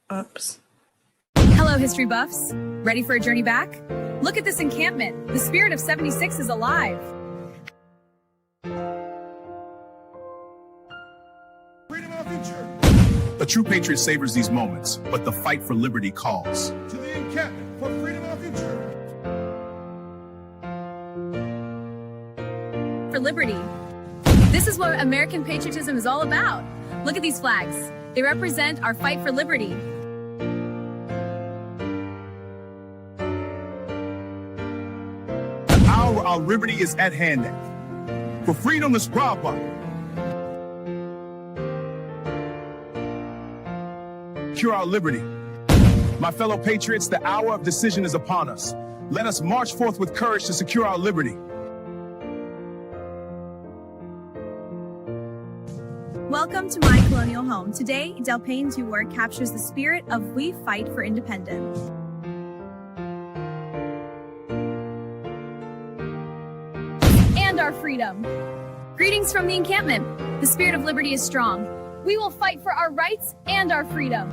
Oops. Hello, history buffs. Ready for a journey back? Look at this encampment. The spirit of 76 is alive. Freedom of our future. A true patriot savors these moments, but the fight for liberty calls. To the encampment for freedom of our future. For liberty. This is what American patriotism is all about. Look at these flags. They represent our fight for liberty. The hour our liberty is at hand. For freedom is proper. Secure our liberty. My fellow patriots, the hour of decision is upon us. Let us march forth with courage to secure our liberty. Welcome to my colonial home. Today, Del Payne's work captures the spirit of we fight for independence. And our freedom. Greetings from the encampment. The spirit of liberty is strong. We will fight for our rights and our freedom.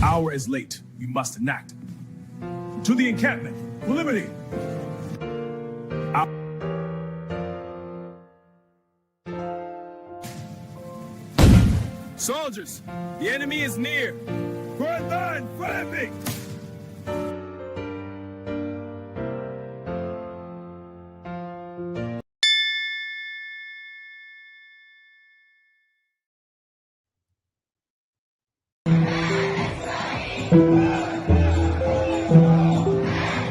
Hour is late. We must enact. To the encampment for liberty. Soldiers, the enemy is near. Front line, flapping.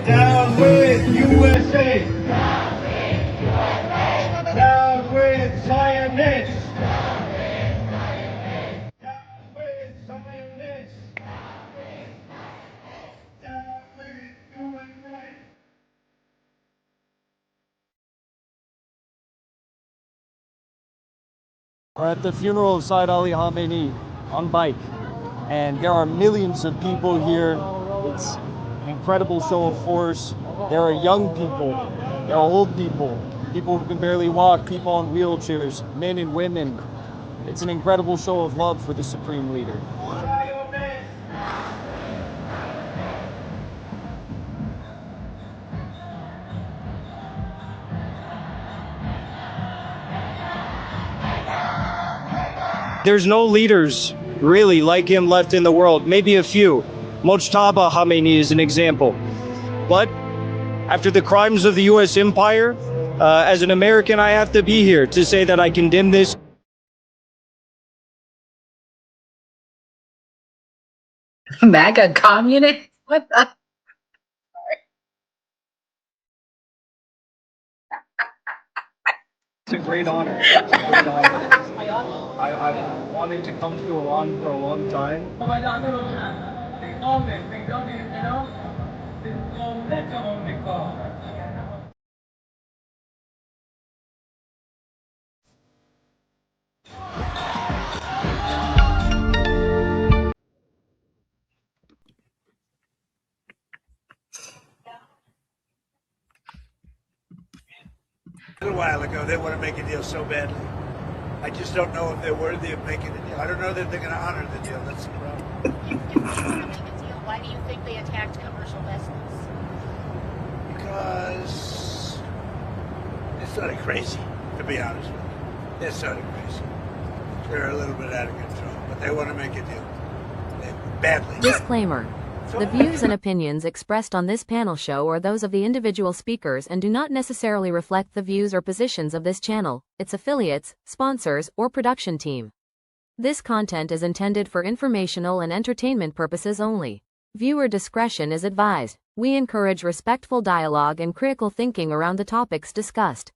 Down with USA! Down with Zionists! Down with Zionists! Down with USA! We're at the funeral of Sayyid Ali Khamenei on bike, and there are millions of people here. It's an incredible show of force. There are young people, there are old people, people who can barely walk, people in wheelchairs, men and women. It's an incredible show of love for the Supreme Leader. There's no leaders really like him left in the world, maybe a few. Mojtaba Khamenei is an example. But after the crimes of the US empire, as an American, I have to be here to say that I condemn this. MAGA communist? What the? It's a great honor. It's a great honor. I've wanted to come to Iran for a long time. A little while ago, they want to make a deal so badly. I just don't know if they're worthy of making a deal. I don't know that they're going to honor the deal. That's the problem. If they want to make a deal, why do you think they attacked commercial vessels? Because they're sort of crazy, to be honest with you. They're sort of crazy. They're a little bit out of control, but they want to make a deal. Badly. Disclaimer. The views and opinions expressed on this panel show are those of the individual speakers and do not necessarily reflect the views or positions of this channel, its affiliates, sponsors, or production team. This content is intended for informational and entertainment purposes only. Viewer discretion is advised. We encourage respectful dialogue and critical thinking around the topics discussed.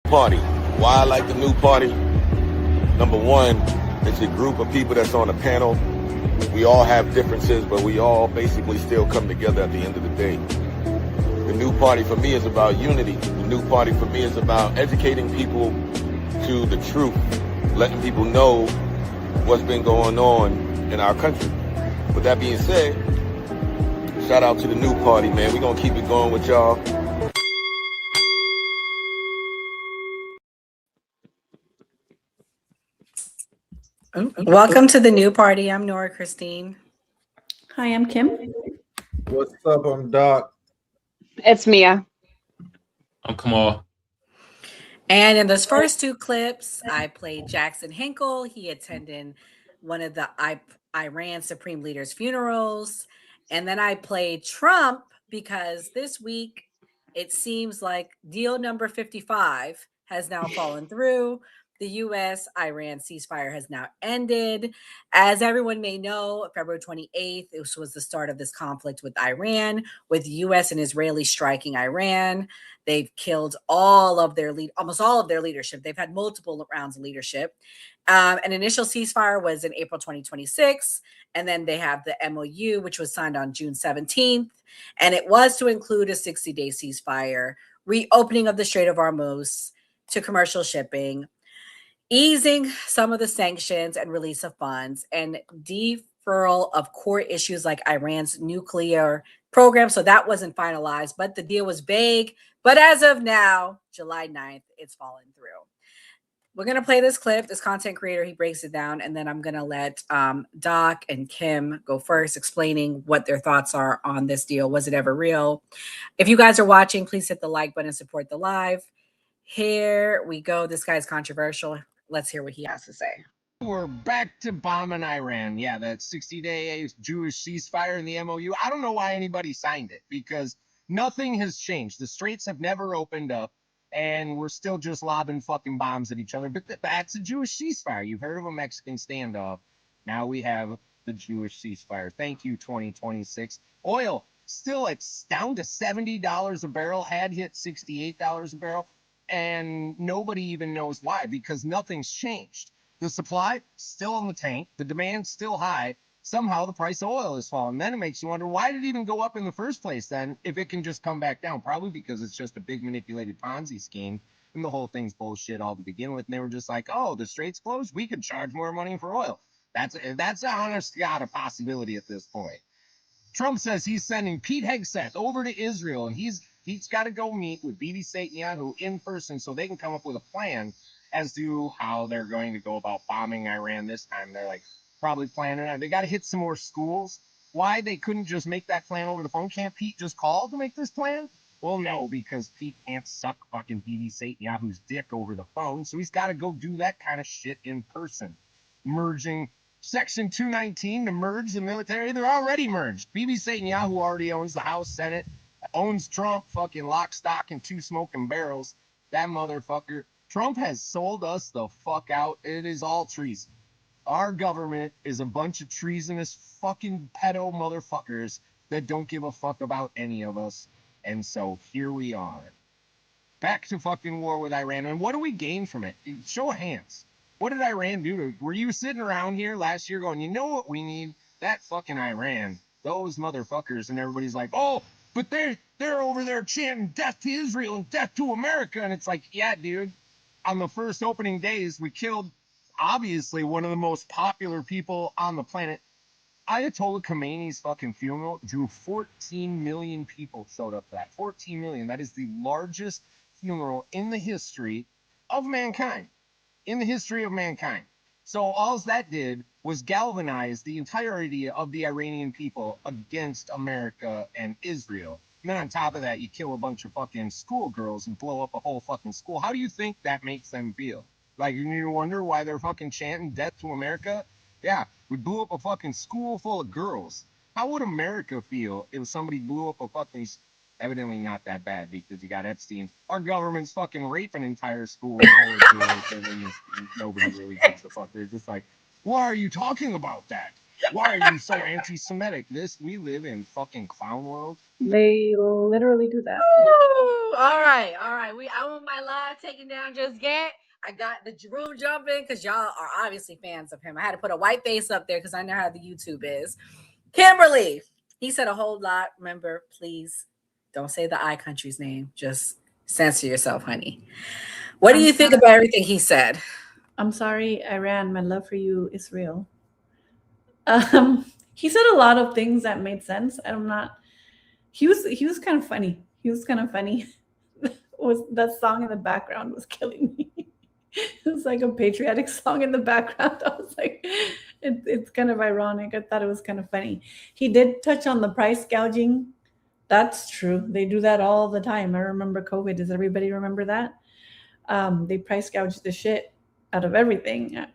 Party. Why I like the new party? Number one, it's a group of people that's on a panel. We all have differences, but we all basically still come together at the end of the day. The new party for me is about unity. The new party for me is about educating people to the truth, letting people know what's been going on in our country. With that being said, shout out to the new party, man. We're gonna keep it going with y'all. Welcome to the new party. I'm Nora Christine. Hi, I'm Kim. What's up? I'm Doc. It's Mia. I'm Kamal. And in those first two clips, I played Jackson Hinkle. He attended one of the Iran Supreme Leader's funerals. And then I played Trump because this week it seems like deal number 55 has now fallen through. The U.S.-Iran ceasefire has now ended. As everyone may know, February 28th, this was the start of this conflict with Iran, with U.S. and Israeli striking Iran. They've killed almost all of their leadership. They've had multiple rounds of leadership. An initial ceasefire was in April 2026. And then they have the MOU, which was signed on June 17th. And it was to include a 60-day ceasefire, reopening of the Strait of Hormuz to commercial shipping, easing some of the sanctions and release of funds, and deferral of core issues like Iran's nuclear program. So that wasn't finalized, but the deal was vague. But as of now, July 9th, it's fallen through. We're going to play this clip. This content creator, he breaks it down, and then I'm going to let Doc and Kim go first, explaining what their thoughts are on this deal. Was it ever real? If you guys are watching, please hit the like button and support the live. Here we go. This guy's controversial. Let's hear what he has to say. We're back to bombing Iran. Yeah, that 60-day Jewish ceasefire in the MOU. I don't know why anybody signed it, because nothing has changed. The straits have never opened up, and we're still just lobbing fucking bombs at each other. But that's a Jewish ceasefire. You've heard of a Mexican standoff. Now we have the Jewish ceasefire. Thank you, 2026. Oil still it's down to $70 a barrel. Had hit $68 a barrel. And nobody even knows why, because nothing's changed. The supply still in the tank, the demand's still high. Somehow the price of oil is falling. Then it makes you wonder, why did it even go up in the first place then, if it can just come back down? Probably because it's just a big manipulated Ponzi scheme, and the whole thing's bullshit all to begin with. And they were just like, oh, the strait's closed, we could charge more money for oil. That's an honest to God a possibility at this point. Trump says he's sending Pete Hegseth over to Israel, and he's got to go meet with Bibi Netanyahu in person so they can come up with a plan as to how they're going to go about bombing Iran this time. They're like probably planning on. They got to hit some more schools. Why they couldn't just make that plan over the phone? Can't Pete just call to make this plan? Well, no, because Pete can't suck fucking Bibi Netanyahu's dick over the phone, so he's got to go do that kind of shit in person. Merging Section 219 to merge the military. They're already merged. Bibi Netanyahu already owns the House, Senate, owns Trump, fucking lock, stock, and two smoking barrels. That motherfucker. Trump has sold us the fuck out. It is all treason. Our government is a bunch of treasonous fucking pedo motherfuckers that don't give a fuck about any of us. And so here we are. Back to fucking war with Iran. And what do we gain from it? Show of hands. What did Iran do? Were you sitting around here last year going, you know what we need? That fucking Iran. Those motherfuckers. And everybody's like, oh, but they're over there chanting death to Israel and death to America. And it's like, yeah, dude. On the first opening days, we killed, obviously, one of the most popular people on the planet. Ayatollah Khomeini's fucking funeral drew 14 million people showed up for that. 14 million. That is the largest funeral in the history of mankind. In the history of mankind. So all that did was galvanize the entirety of the Iranian people against America and Israel. And then on top of that, you kill a bunch of fucking schoolgirls and blow up a whole fucking school. How do you think that makes them feel? Like, you wonder why they're fucking chanting death to America? Yeah, we blew up a fucking school full of girls. How would America feel if somebody blew up a fucking... Evidently not that bad because you got Epstein. Our government's fucking raping entire schools full of girls, and nobody really gives a fuck. They're just like, why are you talking about that? Why are you so anti-Semitic? We live in fucking clown world. They literally do that. Ooh, all right. I want my live taken down just yet. I got the room jumping because y'all are obviously fans of him. I had to put a white face up there because I know how the YouTube is. Kimberly, he said a whole lot. Remember, please don't say the I country's name. Just censor yourself, honey. What do you think about everything he said? I'm sorry, Iran. My love for you is real. he said a lot of things that made sense. I'm not. He was kind of funny. He was kind of funny. Was that song in the background was killing me. It was like a patriotic song in the background. I was like, it's kind of ironic. I thought it was kind of funny. He did touch on the price gouging. That's true. They do that all the time. I remember COVID. Does everybody remember that? They price gouged the shit out of everything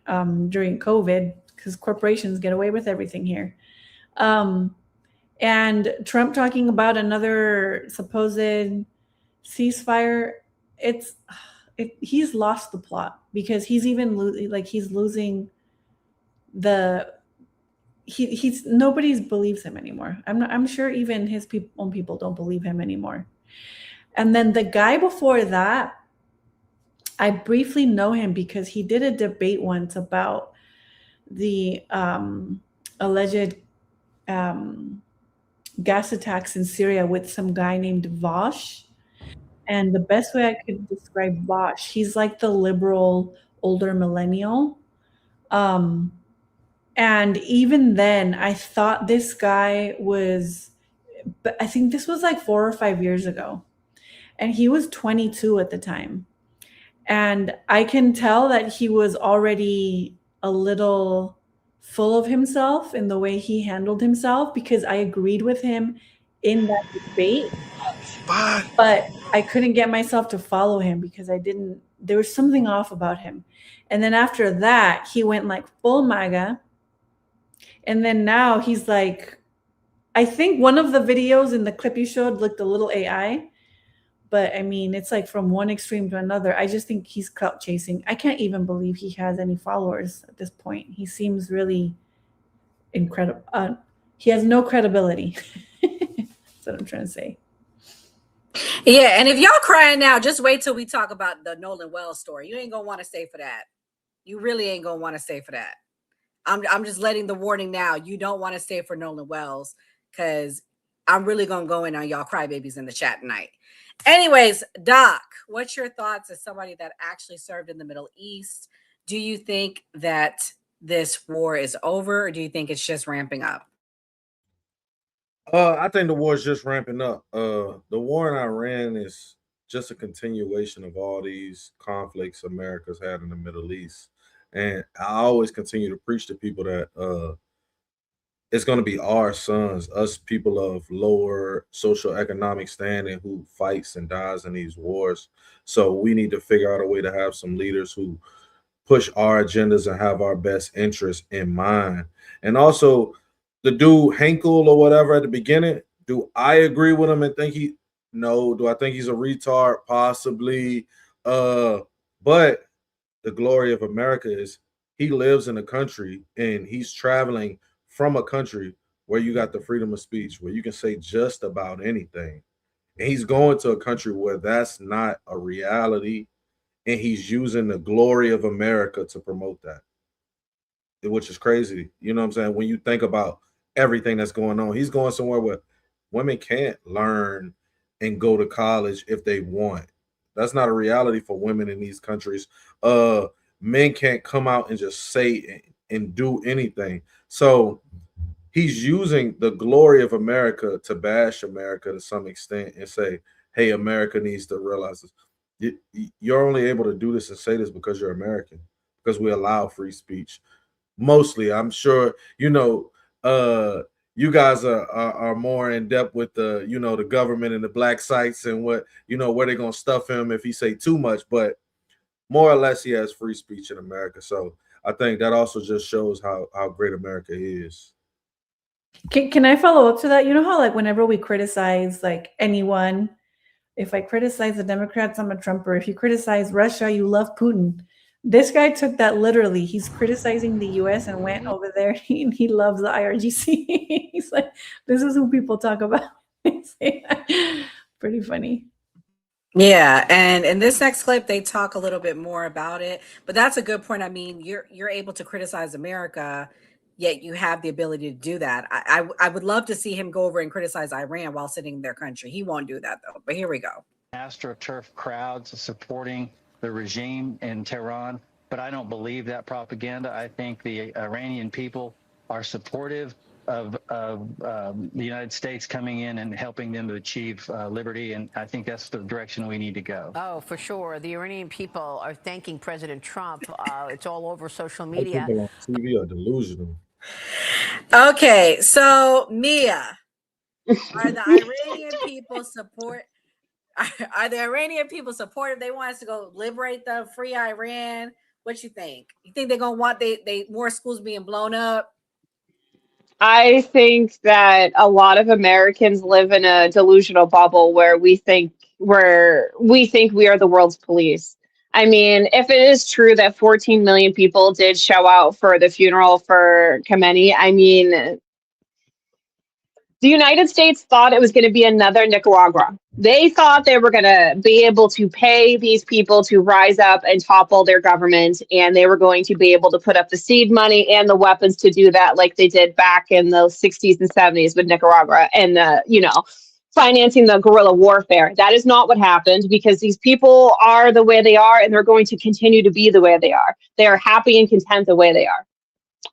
during COVID because corporations get away with everything here. And Trump talking about another supposed ceasefire. He's lost the plot because he's even he's losing the he's nobody's believes him anymore. I'm sure even his own people don't believe him anymore. And then the guy before that, I briefly know him because he did a debate once about the alleged gas attacks in Syria with some guy named Vosh. And the best way I could describe Vosh, he's like the liberal older millennial. And even then, I thought this guy was, but I think this was like 4 or 5 years ago. And he was 22 at the time. And I can tell that he was already a little full of himself in the way he handled himself because I agreed with him in that debate. But I couldn't get myself to follow him because there was something off about him. And then after that, he went like full MAGA. And then now he's like, I think one of the videos in the clip you showed looked a little AI. But I mean, it's like from one extreme to another. I just think he's clout chasing. I can't even believe he has any followers at this point. He seems really incredible. He has no credibility. That's what I'm trying to say. Yeah, and if y'all crying now, just wait till we talk about the Nolan Wells story. You ain't gonna want to stay for that. You really ain't gonna want to stay for that. I'm just letting the warning now. You don't want to stay for Nolan Wells because I'm really gonna go in on y'all crybabies in the chat tonight. Anyways, Doc, what's your thoughts as somebody that actually served in the Middle East? Do you think that this war is over, or do you think it's just ramping up? I think the war is just ramping up. The war in Iran is just a continuation of all these conflicts America's had in the Middle East. And I always continue to preach to people that it's going to be our sons, us people of lower social economic standing who fights and dies in these wars. So we need to figure out a way to have some leaders who push our agendas and have our best interests in mind. And also, the dude Henkel or whatever at the beginning, do I agree with him and think no? Do I think he's a retard? Possibly. But the glory of America is he lives in a country and he's traveling from a country where you got the freedom of speech, where you can say just about anything. And he's going to a country where that's not a reality. And he's using the glory of America to promote that, which is crazy. You know what I'm saying? When you think about everything that's going on, he's going somewhere where women can't learn and go to college if they want. That's not a reality for women in these countries. Men can't come out and just say and do anything. So he's using the glory of America to bash America to some extent and say, hey, America needs to realize this. You're only able to do this and say this because you're American, because we allow free speech. Mostly, I'm sure, you guys are more in depth with the, the government and the black sites and what, where they're going to stuff him if he say too much, but more or less he has free speech in America. So I think that also just shows how great America is. Can I follow up to that? You know how like whenever we criticize like anyone, if I criticize the Democrats, I'm a Trumper. If you criticize Russia, you love Putin. This guy took that literally. He's criticizing the US and went over there. He loves the IRGC. He's like, this is who people talk about. Pretty funny. Yeah, and in this next clip, they talk a little bit more about it. But that's a good point. I mean, you're able to criticize America, yet you have the ability to do that. I would love to see him go over and criticize Iran while sitting in their country. He won't do that though. But here we go. AstroTurf crowds supporting the regime in Tehran, but I don't believe that propaganda. I think the Iranian people are supportive the United States coming in and helping them to achieve liberty, and I think that's the direction we need to go. Oh, for sure. The Iranian people are thanking President Trump. It's all over social All media. people on TV are delusional. Okay, so Mia, are the Iranian people support? Are the Iranian people supportive? They want us to go liberate the free Iran. What you think? You think they're gonna want they more schools being blown up? I think that a lot of Americans live in a delusional bubble where we are the world's police. I mean, if it is true that 14 million people did show out for the funeral for Khamenei, I mean, the United States thought it was going to be another Nicaragua. They thought they were going to be able to pay these people to rise up and topple their government, and they were going to be able to put up the seed money and the weapons to do that, like they did back in the 60s and 70s with Nicaragua and, financing the guerrilla warfare. That is not what happened, because these people are the way they are, and they're going to continue to be the way they are. They are happy and content the way they are.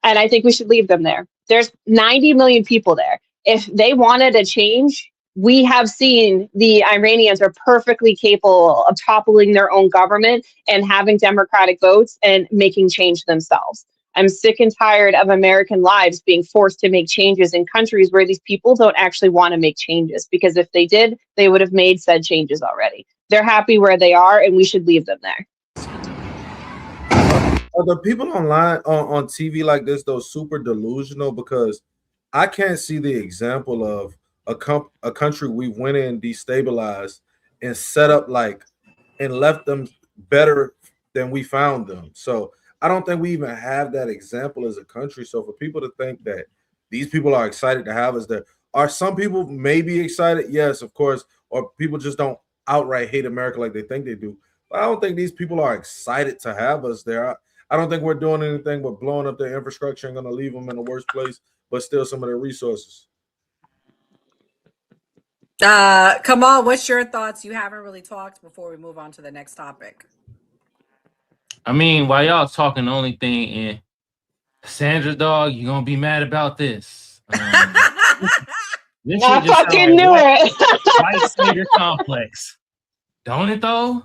And I think we should leave them there. There's 90 million people there. If they wanted a change, we have seen the Iranians are perfectly capable of toppling their own government and having democratic votes and making change themselves. I'm sick and tired of American lives being forced to make changes in countries where these people don't actually want to make changes, because if they did, they would have made said changes already. They're happy where they are, and we should leave them there. Are the people online on TV like this though super delusional? Because I can't see the example of a country we went in, destabilized, and set up and left them better than we found them. So I don't think we even have that example as a country. So for people to think that these people are excited to have us there, are some people maybe excited? Yes, of course. Or people just don't outright hate America like they think they do. But I don't think these people are excited to have us there. I don't think we're doing anything but blowing up their infrastructure and going to leave them in a worse place, but steal some of their resources. Kamal, what's your thoughts? You haven't really talked before we move on to the next topic. I mean, while y'all talking, the only thing, and Sandra, dog, you gonna be mad about this. This I fucking knew it. White Slater complex, don't it though?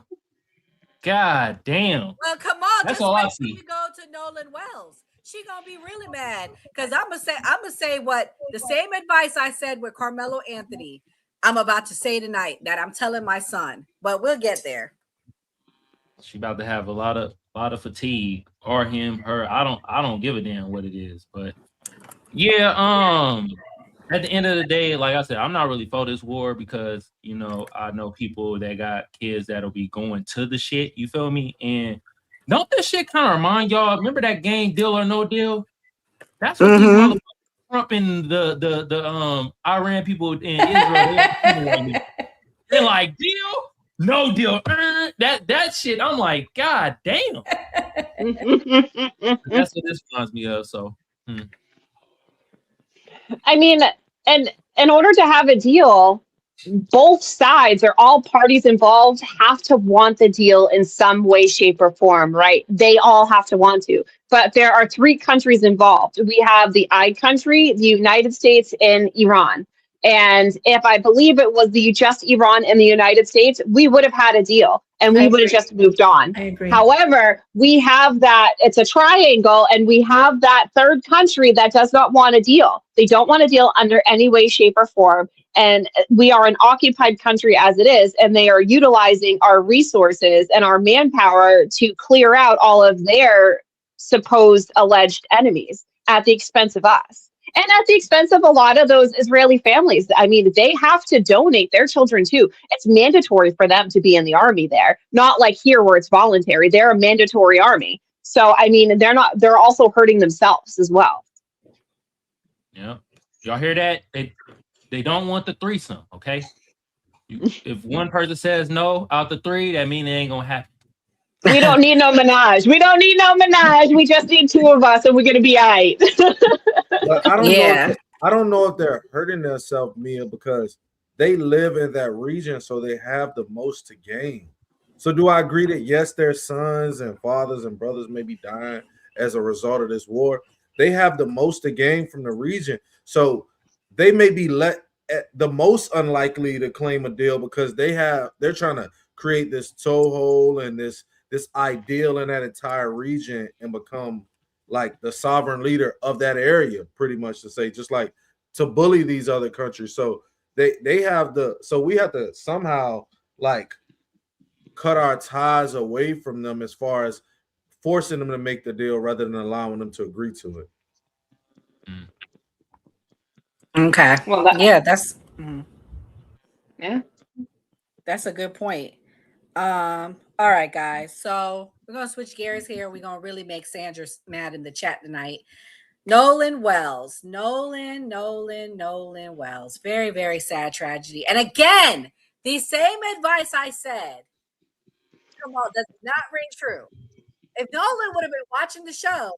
God damn. Well, Kamal, that's just all wait I see. till you go to Nolan Wells. She gonna be really mad, because I'm gonna say what the same advice I said with Carmelo Anthony. I'm about to say tonight that I'm telling my son, but we'll get there. She about to have a lot of fatigue, or him, her. I don't give a damn what it is, but yeah. At the end of the day, like I said, I'm not really for this war, because I know people that got kids that'll be going to the shit. You feel me? And don't this shit kind of remind y'all? Remember that game Deal or No Deal? That's what these motherfuckers, Trump and the Iran people in Israel, they're like, deal, no deal. That shit. I'm like, God damn. That's what this reminds me of. So. I mean, and in order to have a deal, both sides, or all parties involved, have to want the deal in some way, shape, or form, right? They all have to want to. But there are three countries involved. We have the I country, the United States, and Iran. And if I believe it was just Iran and the United States, we would have had a deal and we would have just moved on. I agree. However, we have that, it's a triangle, and we have that third country that does not want a deal. They don't want a deal under any way, shape, or form. And we are an occupied country as it is, and they are utilizing our resources and our manpower to clear out all of their supposed alleged enemies at the expense of us. And at the expense of a lot of those Israeli families. I mean, they have to donate their children too. It's mandatory for them to be in the army there, not like here where it's voluntary. They're a mandatory army. So, I mean, they're also hurting themselves as well. Yeah. Y'all hear that? They don't want the threesome, okay? If one person says no out the three, that means it ain't gonna happen. We don't need no menage. We don't need no menage. We just need two of us, and we're gonna be all right. But I don't know if they're hurting themselves, Mia, because they live in that region, so they have the most to gain. So do I agree that yes, their sons and fathers and brothers may be dying as a result of this war? they have the most to gain from the region. So they may be the most unlikely to claim a deal because they're trying to create this toehold and this ideal in that entire region and become like the sovereign leader of that area, pretty much to say, just like to bully these other countries. So they have so we have to somehow like cut our ties away from them as far as forcing them to make the deal rather than allowing them to agree to it. Okay. Well, Yeah, that's yeah. That's a good point. All right, guys. So we're gonna switch gears here. We're gonna really make Sandra mad in the chat tonight. Nolan Wells. Nolan Wells. Very, very sad tragedy. And again, the same advice I said, Kamal, does not ring true. If Nolan would have been watching the show,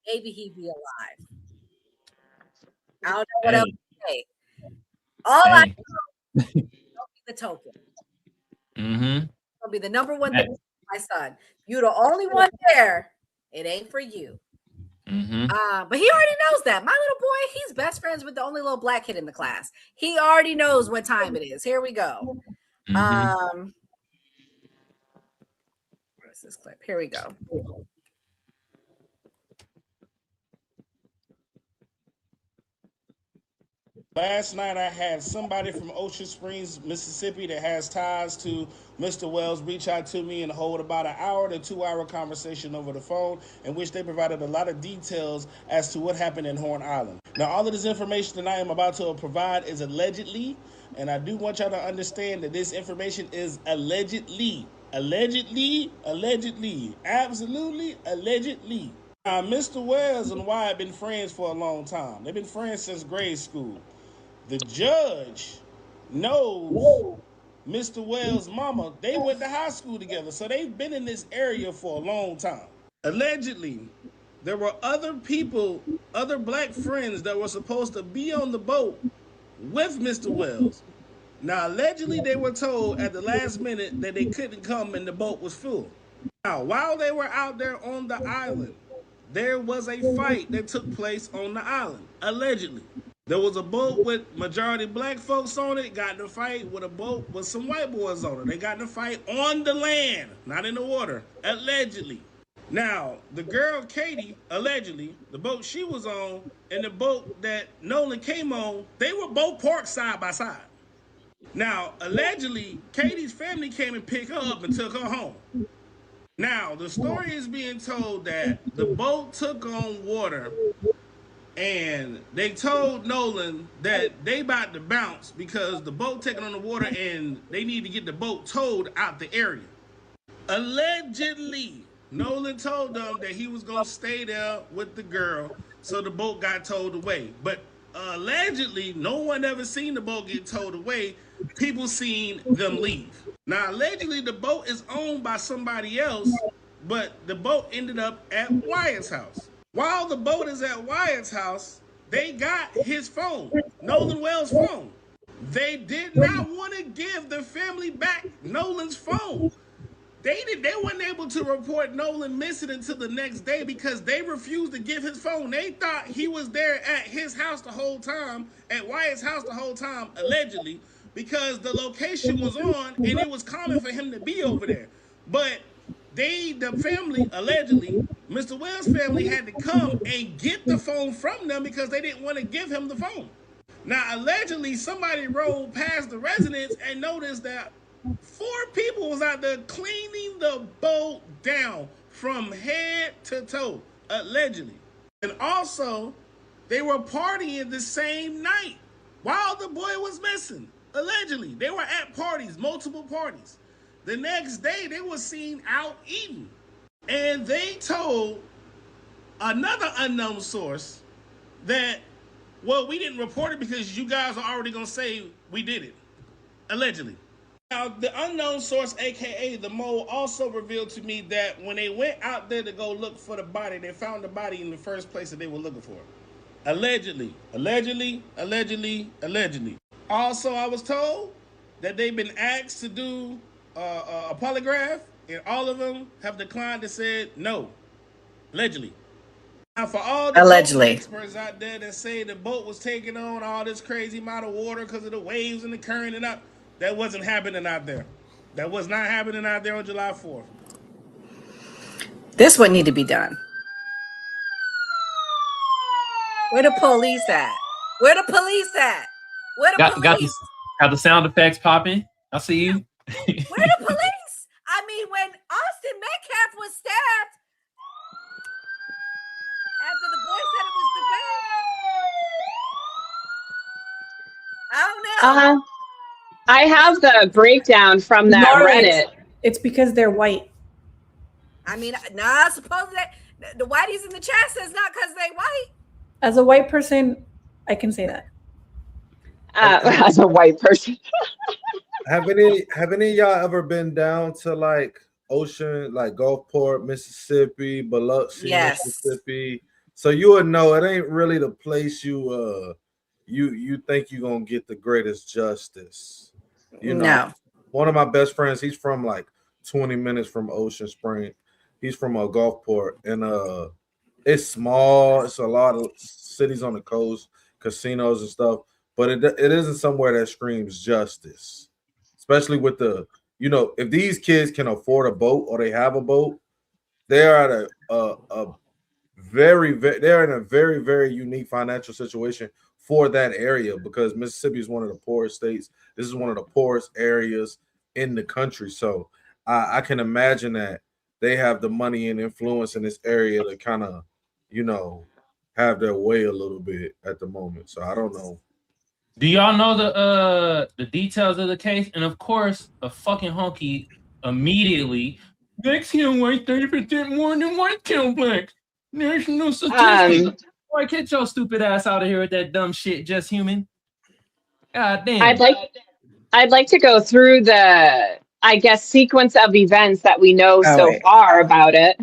maybe he'd be alive. I don't know what else to say. All I know, don't be the token. Gonna be the number one thing for my son. You're the only one there. It ain't for you. But he already knows that. My little boy, he's best friends with the only little black kid in the class. He already knows what time it is. Here we go. Where's this clip? Here we go. Last night, I had somebody from Ocean Springs, Mississippi, that has ties to Mr. Wells reach out to me and hold about an hour to 2 hour conversation over the phone, in which they provided a lot of details as to what happened in Horn Island. Now, all of this information that I am about to provide is allegedly, and I do want y'all to understand that this information is allegedly. Allegedly, absolutely allegedly. Now, Mr. Wells and Wyatt have been friends for a long time. They've been friends since grade school. The judge knows Mr. Wells' mama. They went to high school together, so they've been in this area for a long time. Allegedly, there were other people, other black friends that were supposed to be on the boat with Mr. Wells. Now, allegedly, they were told at the last minute that they couldn't come and the boat was full. Now, while they were out there on the island, there was a fight that took place on the island, allegedly. There was a boat with majority black folks on it, got in a fight with a boat with some white boys on it. They got in a fight on the land, not in the water, allegedly. Now, the girl Katie, allegedly, the boat she was on and the boat that Nolan came on, they were both parked side by side. Now, allegedly, Katie's family came and picked her up and took her home. Now, the story is being told that the boat took on water and they told Nolan that they about to bounce because the boat taking on the water and they need to get the boat towed out the area. Allegedly, Nolan told them that he was going to stay there with the girl so the boat got towed away. But allegedly, no one ever seen the boat get towed away. People seen them leave. Now, allegedly, the boat is owned by somebody else, but the boat ended up at Wyatt's house. While the boat is at Wyatt's house, they got his phone, Nolan Wells' phone. They did not want to give the family back Nolan's phone. They weren't able to report Nolan missing until the next day because they refused to give his phone. They thought he was there at his house the whole time, at Wyatt's house the whole time, allegedly, because the location was on and it was common for him to be over there. But the family, allegedly, Mr. Wells' family had to come and get the phone from them because they didn't want to give him the phone. Now, allegedly, somebody rode past the residence and noticed that 4 people was out there cleaning the boat down from head to toe, allegedly. And also, they were partying the same night while the boy was missing, allegedly. They were at parties, multiple parties. The next day, they were seen out eating. And they told another unknown source that, well, we didn't report it because you guys are already going to say we did it, allegedly. Now, the unknown source, a.k.a. the mole, also revealed to me that when they went out there to go look for the body, they found the body in the first place that they were looking for. Allegedly. Also, I was told that they've been asked to do a polygraph, and all of them have declined and said no. Allegedly. Now, for all the boating experts out there that say the boat was taking on all this crazy amount of water because of the waves and the current and up, that wasn't happening out there. That was not happening out there on July 4th. This would need to be done. Where the police at? Where the police at? Where the police? Got the sound effects popping. I see you. Where the police? I mean, when Austin Metcalf was stabbed, after the boy said it was the I don't know. I have the breakdown from that Reddit. It's because they're white. I mean, nah, supposedly the whiteies in the chat says not because they white. As a white person, I can say that. As a white person. Have any of y'all ever been down to like ocean, like Gulfport, Mississippi, Biloxi, Mississippi? So you would know it ain't really the place you think you're gonna get the greatest justice. You know, No. One of my best friends, he's from like 20 minutes from Ocean Spring. He's from Gulfport, and it's small. It's a lot of cities on the coast, casinos and stuff, but it isn't somewhere that screams justice. Especially with the, if these kids can afford a boat or they have a boat, they are at they're in a very, very unique financial situation for that area, because Mississippi is one of the poorest states. This is one of the poorest areas in the country. So I can imagine that they have the money and influence in this area to kind of, have their way a little bit at the moment. So I don't know. Do y'all know the details of the case? And of course, a fucking honky immediately, blacks kill white 30% more than white kill blacks. There's no statistics. Why get your stupid ass out of here with that dumb shit? Just human. God damn. I'd like to go through the, I guess, sequence of events that we know far about it.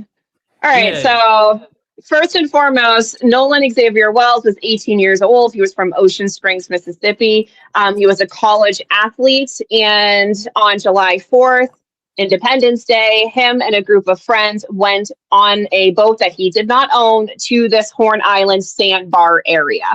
All right, so first and foremost, Nolan Xavier Wells was 18 years old. He was from Ocean Springs, Mississippi. He was a college athlete, and on July 4th, Independence Day, him and a group of friends went on a boat that he did not own to this Horn Island sandbar area.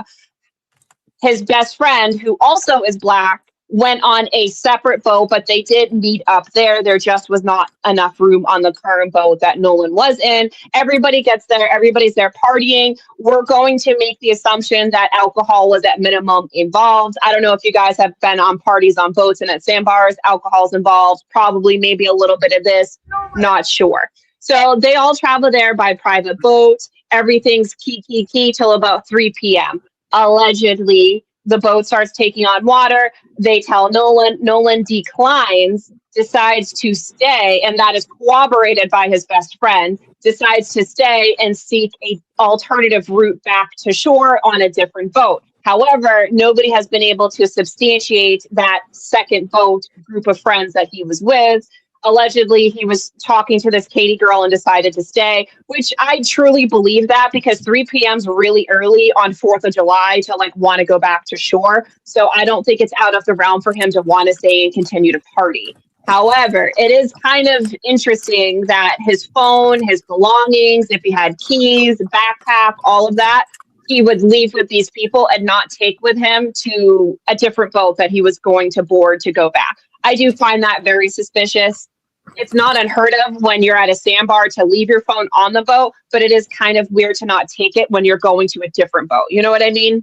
His best friend, who also is Black, went on a separate boat, but they did meet up there. There just was not enough room on the current boat that Nolan was in. Everybody gets there. Everybody's there partying. We're going to make the assumption that alcohol was at minimum involved. I don't know if you guys have been on parties on boats and at sandbars. Alcohol's involved. Probably maybe a little bit of this. Not sure. So they all travel there by private boat. Everything's key till about 3 p.m. Allegedly, the boat starts taking on water. They tell Nolan. Nolan declines, decides to stay, and that is corroborated by his best friend, decides to stay and seek an alternative route back to shore on a different boat. However, nobody has been able to substantiate that second boat group of friends that he was with. Allegedly, he was talking to this Katie girl and decided to stay, which I truly believe that, because 3 p.m. is really early on 4th of July to want to go back to shore. So I don't think it's out of the realm for him to want to stay and continue to party. However, it is kind of interesting that his phone, his belongings, if he had keys, backpack, all of that, he would leave with these people and not take with him to a different boat that he was going to board to go back. I do find that very suspicious. It's not unheard of when you're at a sandbar to leave your phone on the boat, but it is kind of weird to not take it when you're going to a different boat. You know what I mean?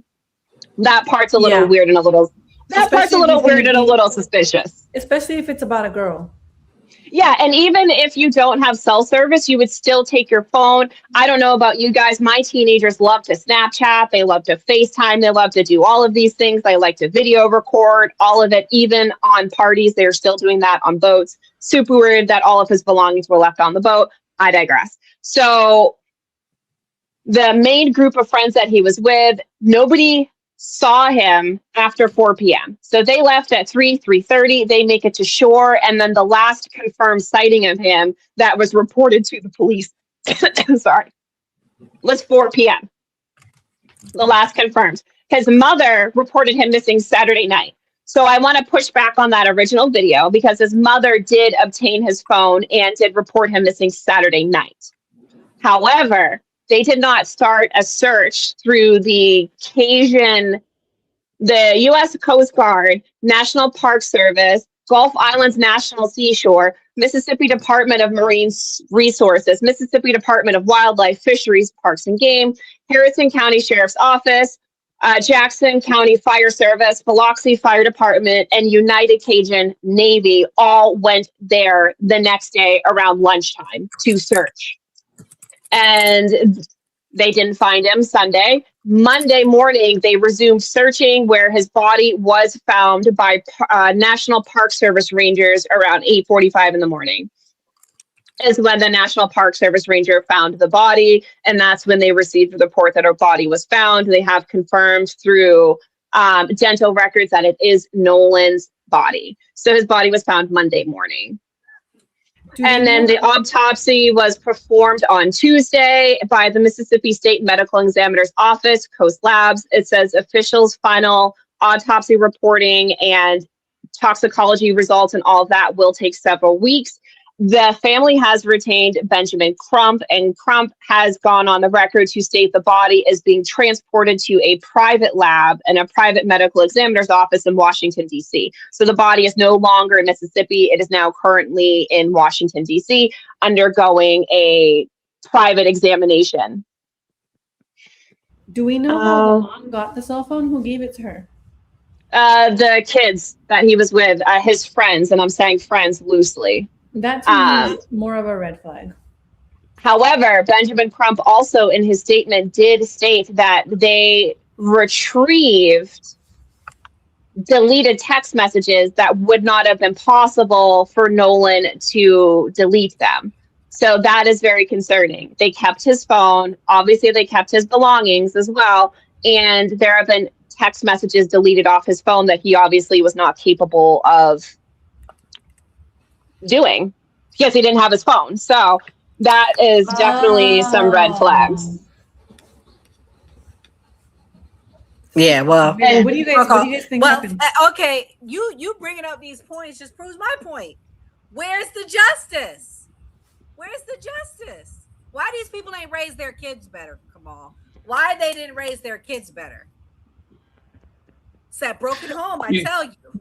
That part's a little weird and a little suspicious. Especially if it's about a girl. Yeah, and even if you don't have cell service, you would still take your phone. I don't know about you guys. My teenagers love to Snapchat. They love to FaceTime. They love to do all of these things. They like to video record, all of it. Even on parties, they're still doing that on boats. Super weird that all of his belongings were left on the boat. I digress. So the main group of friends that he was with, nobody saw him after 4 p.m. So they left at 3:30. They make it to shore. And then the last confirmed sighting of him that was reported to the police, was 4 p.m. The last confirmed. His mother reported him missing Saturday night. So I want to push back on that original video, because his mother did obtain his phone and did report him missing Saturday night. However, they did not start a search through the U.S. Coast Guard, National Park Service, Gulf Islands National Seashore, Mississippi Department of Marine Resources, Mississippi Department of Wildlife, Fisheries, Parks and Game, Harrison County Sheriff's Office, Jackson County Fire Service, Biloxi Fire Department, and United Cajun Navy all went there the next day around lunchtime to search. And they didn't find him Sunday. Monday morning, they resumed searching, where his body was found by National Park Service rangers around 8:45 in the morning. Is when the National Park Service ranger found the body, and that's when they received the report that her body was found. They have confirmed through dental records that it is Nolan's body. So his body was found Monday morning. And then the autopsy was performed on Tuesday by the Mississippi State Medical Examiner's Office, Coast Labs. It says officials' final autopsy reporting and toxicology results and all of that will take several weeks. The family has retained Benjamin Crump, and Crump has gone on the record to state the body is being transported to a private lab and a private medical examiner's office in Washington, D.C. So the body is no longer in Mississippi. It is now currently in Washington, D.C., undergoing a private examination. Do we know how the mom got the cell phone? Who gave it to her? The kids that he was with, his friends, and I'm saying friends loosely. That to me is more of a red flag. However, Benjamin Crump also in his statement did state that they retrieved deleted text messages that would not have been possible for Nolan to delete them. So that is very concerning. They kept his phone. Obviously, they kept his belongings as well. And there have been text messages deleted off his phone that he obviously was not capable of doing because he didn't have his phone. So that is definitely some red flags. Yeah, well, what do you guys think happened? Okay, you bringing up these points just proves my point. Where's the justice? Where's the justice? Why these people ain't raised their kids better, Kamal? Why they didn't raise their kids better? It's that broken home, I tell you.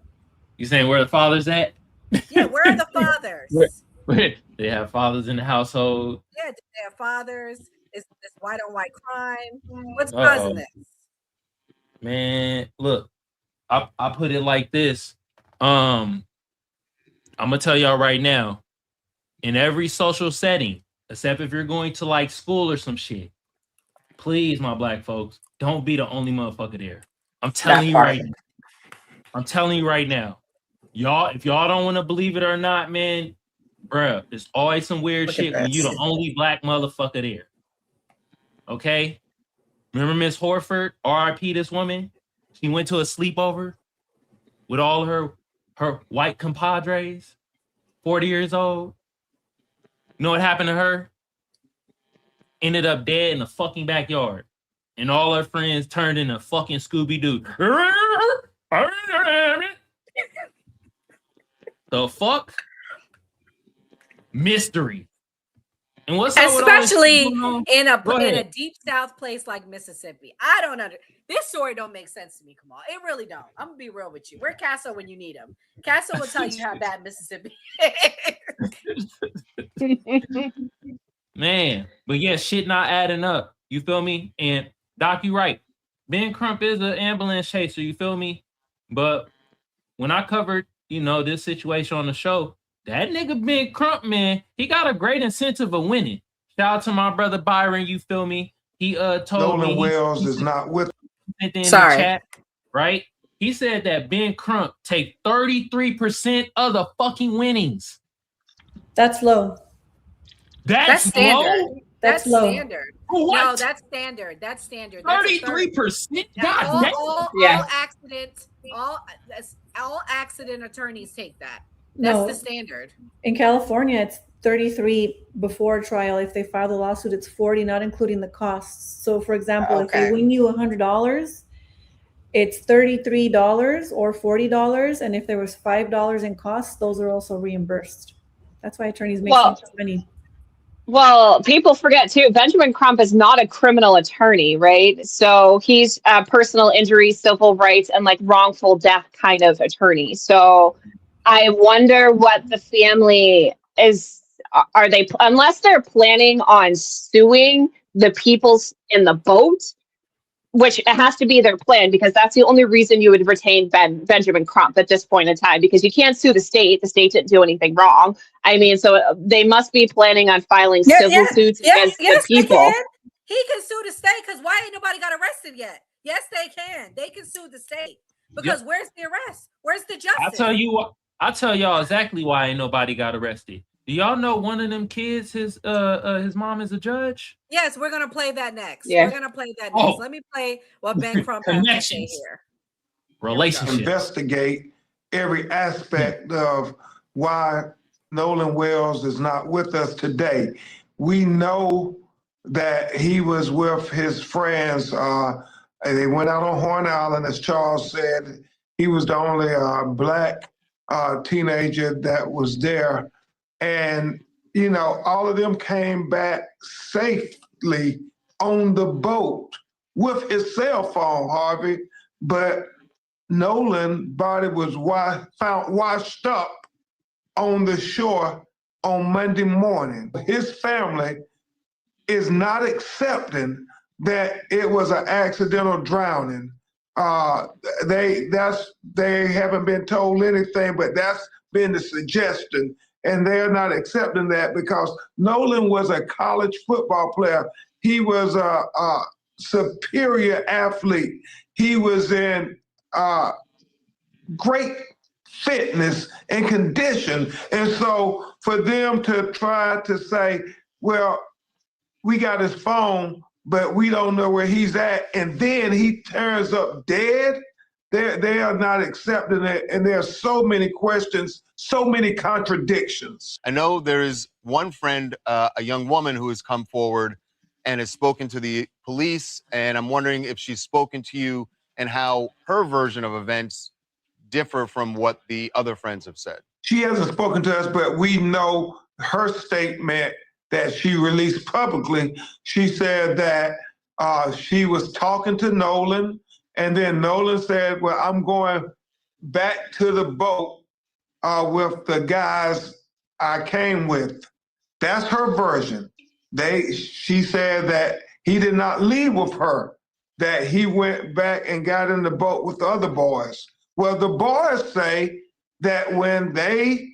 You saying where the fathers at? Yeah, where are the fathers? They have fathers in the household. Yeah, do they have fathers? Is this white on white crime? What's causing this? Man, look, I put it like this. I'm gonna tell y'all right now, in every social setting, except if you're going to like school or some shit, please, my black folks, don't be the only motherfucker there. I'm telling you right now. I'm telling you right now. Y'all, if y'all don't want to believe it or not, man, bruh, there's always some weird shit when you the only black motherfucker there. Okay? Remember Miss Horford, R.I.P. this woman? She went to a sleepover with all her white compadres, 40 years old. You know what happened to her? Ended up dead in the fucking backyard. And all her friends turned into fucking Scooby-Doo. The fuck? Mystery. And what's especially in a deep south place like Mississippi? I don't understand. This story don't make sense to me, Kamal. It really don't. I'm gonna be real with you. Where Castle when you need him? Castle will tell you how bad Mississippi is. Man, but yeah, shit not adding up. You feel me? And Doc, you right. Ben Crump is an ambulance chaser. You feel me? But when I covered, this situation on the show, that nigga Ben Crump, man, he got a great incentive of winning. Shout out to my brother Byron, you feel me? He told Nolan me Wells is not with in the chat, right? He said that Ben Crump take 33% of the fucking winnings. That's low. That's standard. Low? That's low. Standard. What? No, that's standard. That's standard. 33%. All accident attorneys take that. That's the standard. In California, it's 33 before trial. If they file the lawsuit, it's 40, not including the costs. So, for example, if they win you $100, it's $33 or $40, and if there was $5 in costs, those are also reimbursed. That's why attorneys make so much money. Well, people forget too, Benjamin Crump is not a criminal attorney, right? So he's a personal injury, civil rights, and like wrongful death kind of attorney. So I wonder what the family is. Are they, unless they're planning on suing the people in the boat, which it has to be their plan, because that's the only reason you would retain Benjamin Crump at this point in time, because you can't sue the state. The state didn't do anything wrong. I mean, so they must be planning on filing civil suits against the people. They can. He can sue the state, because why ain't nobody got arrested yet? Yes, they can. They can sue the state, because where's the arrest? Where's the justice? I'll tell y'all exactly why ain't nobody got arrested. Do y'all know one of them kids, his mom is a judge? Yes, we're gonna play that next. Yeah. We're gonna play that next. Let me play what Ben Crump has to say here. Relationship. Investigate every aspect of why Nolan Wells is not with us today. We know that he was with his friends. They went out on Horn Island, as Charles said. He was the only black teenager that was there. And, you know, all of them came back safely on the boat with his cell phone, Harvey. But Nolan's body was found washed up on the shore on Monday morning. His family is not accepting that it was an accidental drowning. They haven't been told anything, but that's been the suggestion. And they're not accepting that because Nolan was a college football player. He was a superior athlete. He was in great fitness and condition. And so for them to try to say, well, we got his phone, but we don't know where he's at, and then he turns up dead, they are not accepting it. And there are so many questions, so many contradictions. I know there is one friend, a young woman who has come forward and has spoken to the police, and I'm wondering if she's spoken to you and how her version of events differ from what the other friends have said. She hasn't spoken to us, but we know her statement that she released publicly. She said that she was talking to Nolan, and then Nolan said, well, I'm going back to the boat with the guys I came with. That's her version. She said that he did not leave with her, that he went back and got in the boat with the other boys. Well, the boys say that when they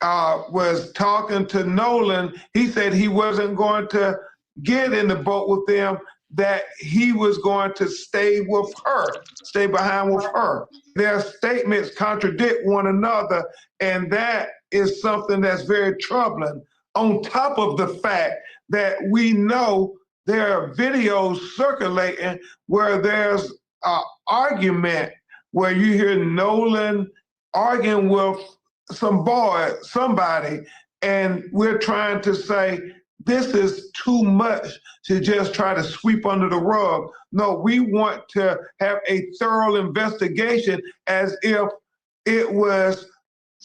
was talking to Nolan, he said he wasn't going to get in the boat with them, that he was going to stay with her, stay behind with her. Their statements contradict one another, and that is something that's very troubling. On top of the fact that we know there are videos circulating where there's an argument where you hear Nolan arguing with somebody, and we're trying to say, this is too much to just try to sweep under the rug. No, we want to have a thorough investigation as if it was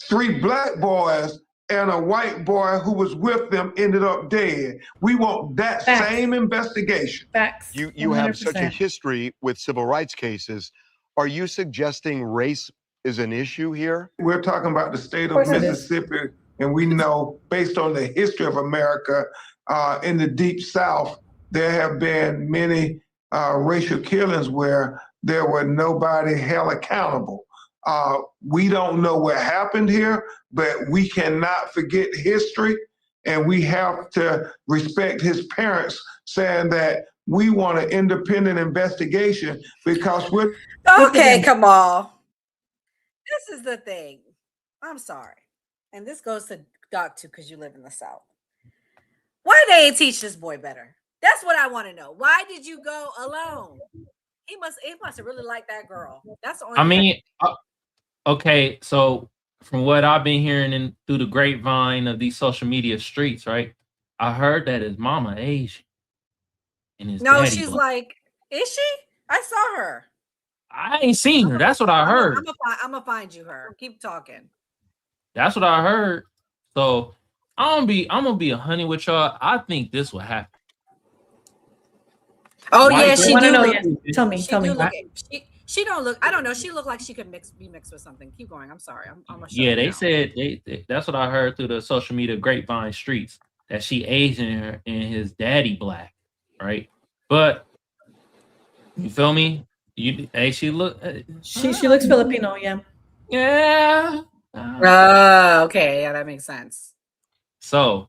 3 black boys and a white boy who was with them ended up dead. We want that same investigation. Facts. You have such a history with civil rights cases. Are you suggesting race is an issue here? We're talking about the state of Mississippi, and we know, based on the history of America, in the Deep South, there have been many racial killings where there were nobody held accountable. We don't know what happened here, but we cannot forget history, and we have to respect his parents saying that we want an independent investigation because we're... Okay, Kamal. This is the thing. I'm sorry. And this goes to Doc too, because you live in the South. Why they ain't teach this boy better? That's what I want to know. Why did you go alone? He must have really liked that girl. That's the only I mean, okay, so from what I've been hearing through the grapevine of these social media streets, right? I heard that his mama Asian. And his daddy she's black. like, is she? I saw her. I ain't seen her. That's what I heard. I'm gonna find you her. Keep talking. That's what I heard. So I'm gonna be 100 with y'all. I think this will happen. Oh White yeah, girl she do know, look. yeah. Tell me. She do look. She don't look. I don't know. She looked like she could be mixed with something. Keep going. I'm sorry. I'm gonna show Yeah, you they now. said that's what I heard through the social media grapevine streets, that she Asian and his daddy black, right? But you feel me? She look. She looks Filipino. Yeah. Yeah. Okay. Yeah, that makes sense. So,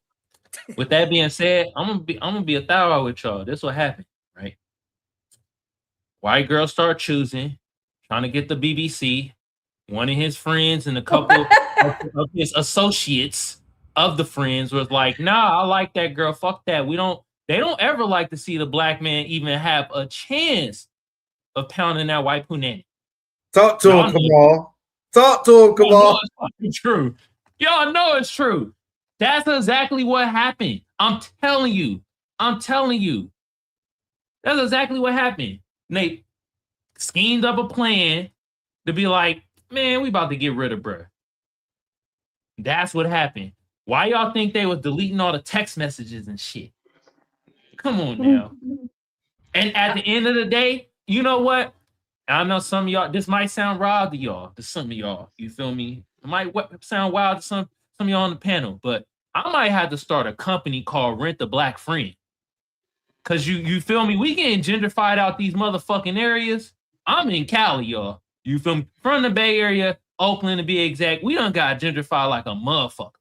with that being said, I'm gonna be a thorough with y'all. This will happen, right? White girls start choosing, trying to get the BBC. One of his friends and a couple of his associates of the friends was like, "Nah, I like that girl. Fuck that. They don't ever like to see the black man even have a chance of pounding that white punani." Talk to him, Kamal. Talk to him, Kamal. It's true. Y'all know it's true. That's exactly what happened. I'm telling you. That's exactly what happened. And they schemed up a plan to be like, man, we about to get rid of bruh. That's what happened. Why y'all think they was deleting all the text messages and shit? Come on now. And at the end of the day, you know what? I know some of y'all, this might sound wild to y'all, to some of y'all. You feel me? It might sound wild to some of y'all on the panel, but I might have to start a company called Rent the Black Friend. Cause you feel me? We getting gentrified out these motherfucking areas. I'm in Cali, y'all. You feel me? From the Bay Area, Oakland to be exact. We done got gentrified like a motherfucker.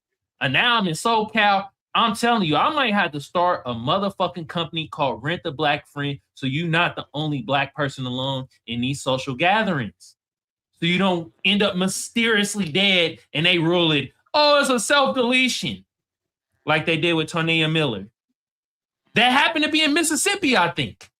And now I'm in SoCal. I'm telling you, I might have to start a motherfucking company called Rent the Black Friend, so you're not the only black person alone in these social gatherings. So you don't end up mysteriously dead and they rule it, oh, it's a self-deletion. Like they did with Tonya Miller. That happened to be in Mississippi, I think.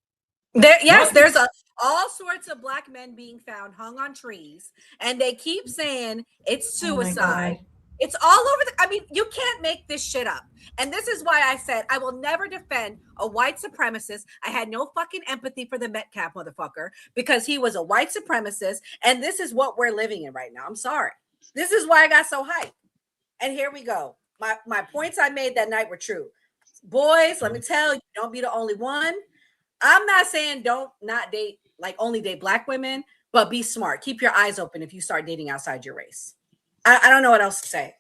There's all sorts of black men being found hung on trees, and they keep saying it's suicide. It's all over I mean, you can't make this shit up. And this is why I said I will never defend a white supremacist. I had no fucking empathy for the Metcalf motherfucker because he was a white supremacist, and this is what we're living in right now. I'm sorry. This is why I got so hyped. And here we go. My points I made that night were true. Boys, let me tell you, don't be the only one. I'm not saying don't not date, like only date black women, but be smart. Keep your eyes open if you start dating outside your race. I don't know what else to say.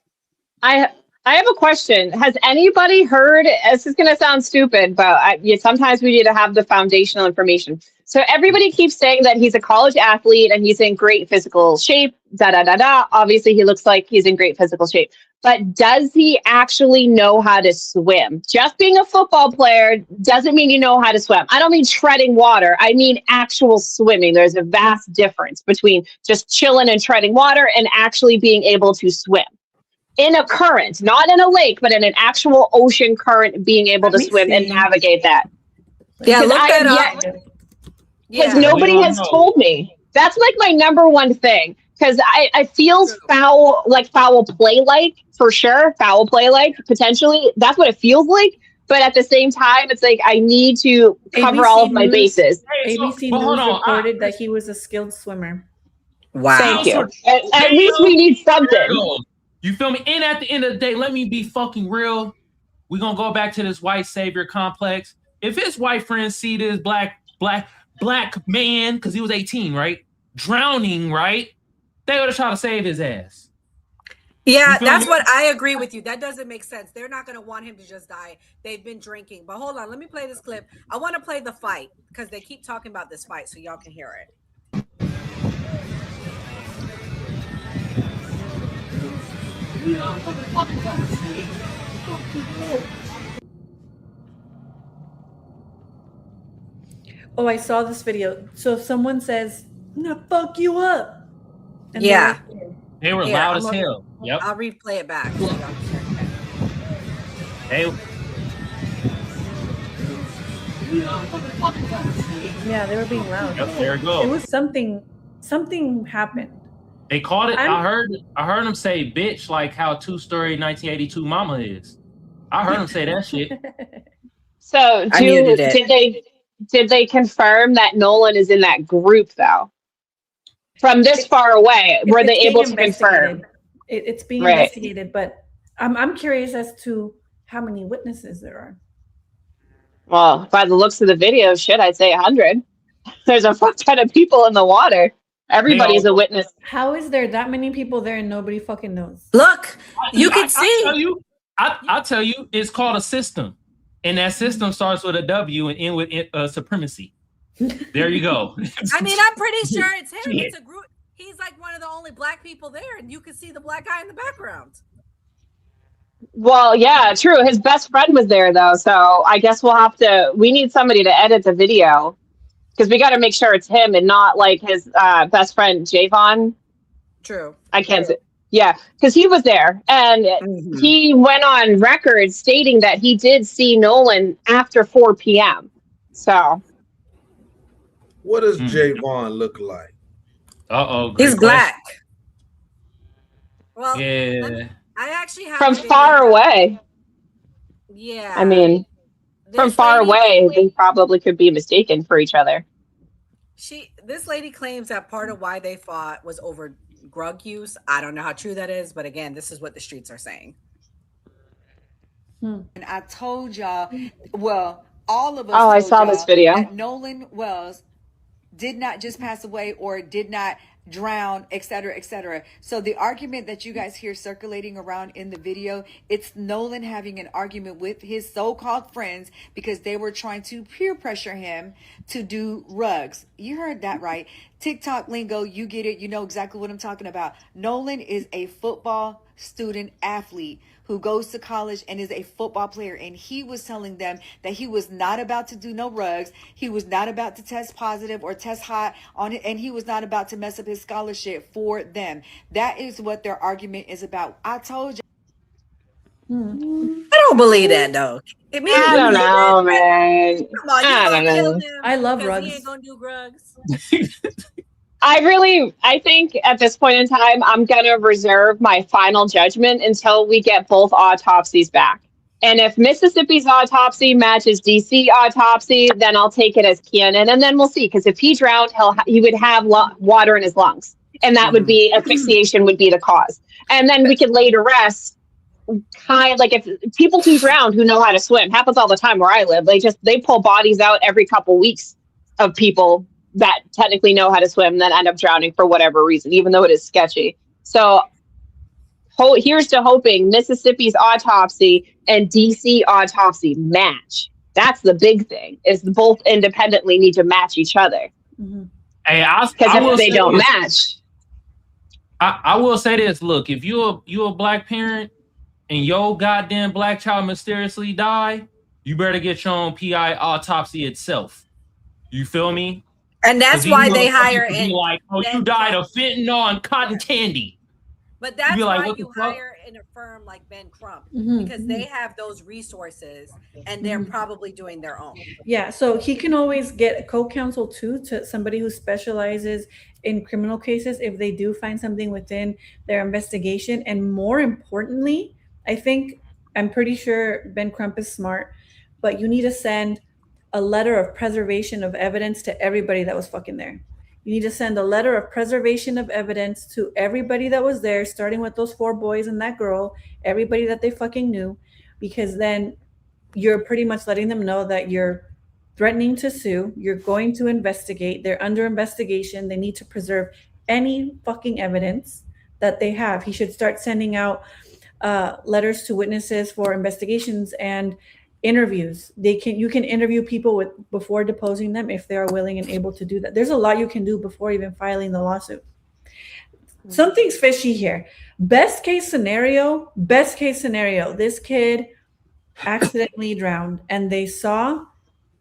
I have a question. Has anybody heard, this is going to sound stupid, but sometimes we need to have the foundational information. So everybody keeps saying that he's a college athlete and he's in great physical shape, Obviously, he looks like he's in great physical shape. But does he actually know how to swim? Just being a football player doesn't mean you know how to swim. I don't mean treading water. I mean actual swimming. There's a vast difference between just chilling and treading water and actually being able to swim. In a current, not in a lake, but in an actual ocean current, being able to swim and navigate that. Yeah, look that up. Because nobody has told me. That's like my number one thing. Because I feels foul play, for sure. Foul play, potentially. That's what it feels like. But at the same time, it's like I need to cover all of my bases. ABC News reported that he was a skilled swimmer. Wow. Thank you. At least we need something. You feel me? And at the end of the day, let me be fucking real. We're going to go back to this white savior complex. If his white friends see this black man, because he was 18, right? Drowning, right? They would have tried to save his ass. Yeah, that's what I agree with you. That doesn't make sense. They're not going to want him to just die. They've been drinking. But hold on, let me play this clip. I want to play the fight because they keep talking about this fight so y'all can hear it. Oh, I saw this video. So if someone says, I'm gonna fuck you up. And yeah. They were loud as hell. Yep. I'll replay it back. So y'all can hear it. Yeah, they were being loud. Yep, there it goes. It was something happened. They called it. I heard him say bitch like how 2-story 1982 mama is. I heard him say that shit. So did they confirm that Nolan is in that group though? From this far away, were they able to confirm? It's being investigated, but I'm curious as to how many witnesses there are. Well, by the looks of the video, shit, I'd say 100. There's a fuck ton of people in the water. Everybody's a witness. How is there that many people there and nobody fucking knows? Look, you can see. I tell you, it's called a system, and that system starts with a W and end with supremacy. There you go. I mean, I'm pretty sure it's him. It's a group. He's like one of the only black people there, and you can see the black guy in the background. Well, yeah, true. His best friend was there though, so I guess we need somebody to edit the video because we got to make sure it's him and not like his best friend Javon. True. I can't say. Yeah, because he was there and he went on record stating that he did see Nolan after 4 p.m. So, what does Javon look like? He's black. Well, yeah. I actually have from far away. Yeah. I mean, from far away, they probably could be mistaken for each other. This lady claims that part of why they fought was over drug use. I don't know how true that is, but again, this is what the streets are saying. And I told y'all, well, all of us. Oh, I saw this video. That Nolan Wells did not just pass away or did not drown, etc., etc. So the argument that you guys hear circulating around in the video, it's Nolan having an argument with his so-called friends because they were trying to peer pressure him to do rugs. You heard that right. TikTok lingo, you get it. You know exactly what I'm talking about. Nolan is a football student athlete who goes to college and is a football player. And he was telling them that he was not about to do no rugs. He was not about to test positive or test hot on it. And he was not about to mess up his scholarship for them. That is what their argument is about. I told you. I don't believe that though. I don't know, man. Come on, I don't know. I love rugs. He ain't gonna do rugs. I think at this point in time, I'm going to reserve my final judgment until we get both autopsies back. And if Mississippi's autopsy matches DC autopsy, then I'll take it as canon. And then we'll see. Because if he drowned, he would have water in his lungs. And that would be asphyxiation would be the cause. And then we could lay to rest. Kind of like if people who drown who know how to swim, happens all the time where I live. They pull bodies out every couple weeks of people that technically know how to swim, then end up drowning for whatever reason, even though it is sketchy. So here's to hoping Mississippi's autopsy and DC autopsy match. That's the big thing, is both independently need to match each other. Hey, because if they don't match. I will say this, look, if you're a black parent and your goddamn black child mysteriously die, you better get your own PI autopsy itself. You feel me? And that's why they hire in. Like, oh, you died of fentanyl and cotton candy. But that's like, why you hire in a firm like Ben Crump, because they have those resources and they're probably doing their own. Yeah, so he can always get a co-counsel too, to somebody who specializes in criminal cases if they do find something within their investigation. And more importantly, I'm pretty sure Ben Crump is smart, but you need to send a letter of preservation of evidence to everybody that was fucking there. You need to send a letter of preservation of evidence to everybody that was there, starting with those 4 boys and that girl, everybody that they fucking knew, because then you're pretty much letting them know that you're threatening to sue, you're going to investigate, they're under investigation, they need to preserve any fucking evidence that they have. He should start sending out letters to witnesses for investigations and interviews. You can interview people before deposing them if they are willing and able to do that. There's a lot you can do before even filing the lawsuit. Something's fishy here. Best case scenario, this kid accidentally drowned and they saw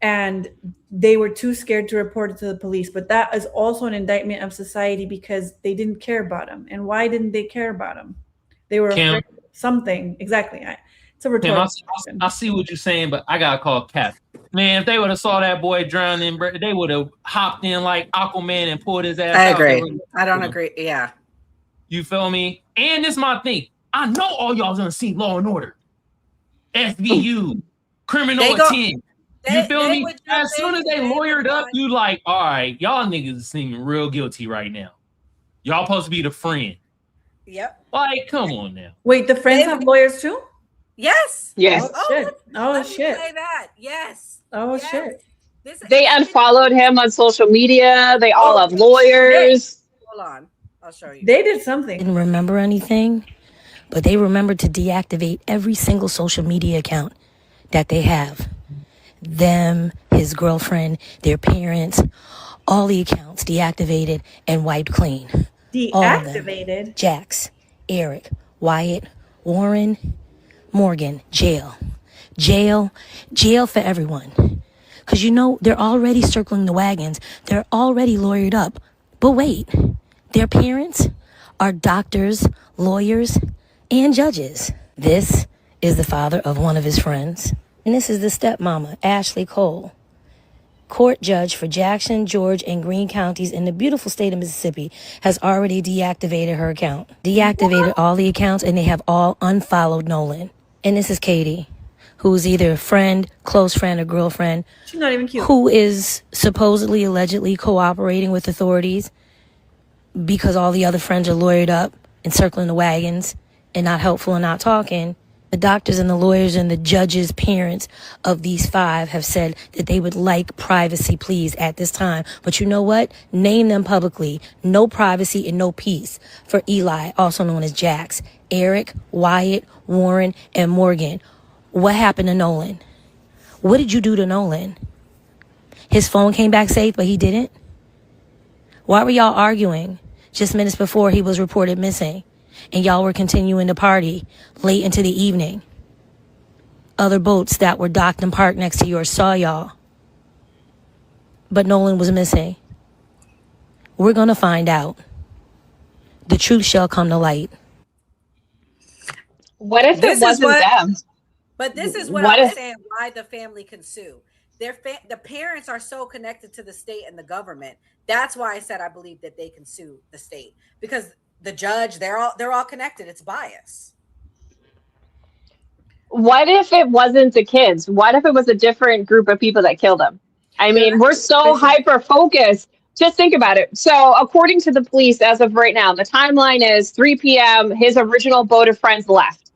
and they were too scared to report it to the police. But that is also an indictment of society because they didn't care about him. And why didn't they care about him? They were afraid of something. Exactly. It's a rhetorical question. I see what you're saying, but I gotta call Cap. Man, if they would have saw that boy drowning, they would have hopped in like Aquaman and pulled his ass out. I agree. I don't agree. Yeah. You feel me? And this is my thing. I know all y'all gonna see Law and Order, SVU, Criminal Intent. You feel me? As soon as they lawyered up, you like, all right, y'all niggas seem real guilty right now. Y'all supposed to be the friend. Yep. Like, come on now. Wait, the friends have lawyers too? Yes. Yes. Oh shit. Oh Let me shit. play that. Yes. Oh Yes. shit. They unfollowed him on social media. They all have lawyers. Hold on. I'll show you. They did something. Didn't remember anything, but they remembered to deactivate every single social media account that they have. Them, his girlfriend, their parents, all the accounts deactivated and wiped clean. All of them. Deactivated? Jax, Eric, Wyatt, Warren, Morgan, jail. Jail for everyone. Because you know, they're already circling the wagons. They're already lawyered up. But wait, their parents are doctors, lawyers, and judges. This is the father of one of his friends. And this is the stepmama, Ashley Cole. Court judge for Jackson, George, and Greene counties in the beautiful state of Mississippi has already deactivated her account. Deactivated all the accounts, and they have all unfollowed Nolan. And this is Katie, who's either a friend, close friend, or girlfriend. She's not even cute. Who is supposedly, allegedly cooperating with authorities because all the other friends are lawyered up and circling the wagons and not helpful and not talking. The doctors and the lawyers and the judges' parents of these 5 have said that they would like privacy, please, at this time. But you know what? Name them publicly. No privacy and no peace for Eli, also known as Jax, Eric, Wyatt, Warren, and Morgan. What happened to Nolan? What did you do to Nolan? His phone came back safe, but he didn't? Why were y'all arguing just minutes before he was reported missing? And y'all were continuing to party late into the evening. Other boats that were docked and parked next to yours saw y'all. But Nolan was missing. We're going to find out. The truth shall come to light. What if it wasn't them? But this is what What I was if- saying, why the family can sue. The parents are so connected to the state and the government. That's why I said I believe that they can sue the state. Because the judge, they're all connected. It's bias. What if it wasn't the kids? What if it was a different group of people that killed him? I mean, we're so hyper focused. Just think about it. So, according to the police, as of right now, the timeline is 3 p.m. His original boat of friends left.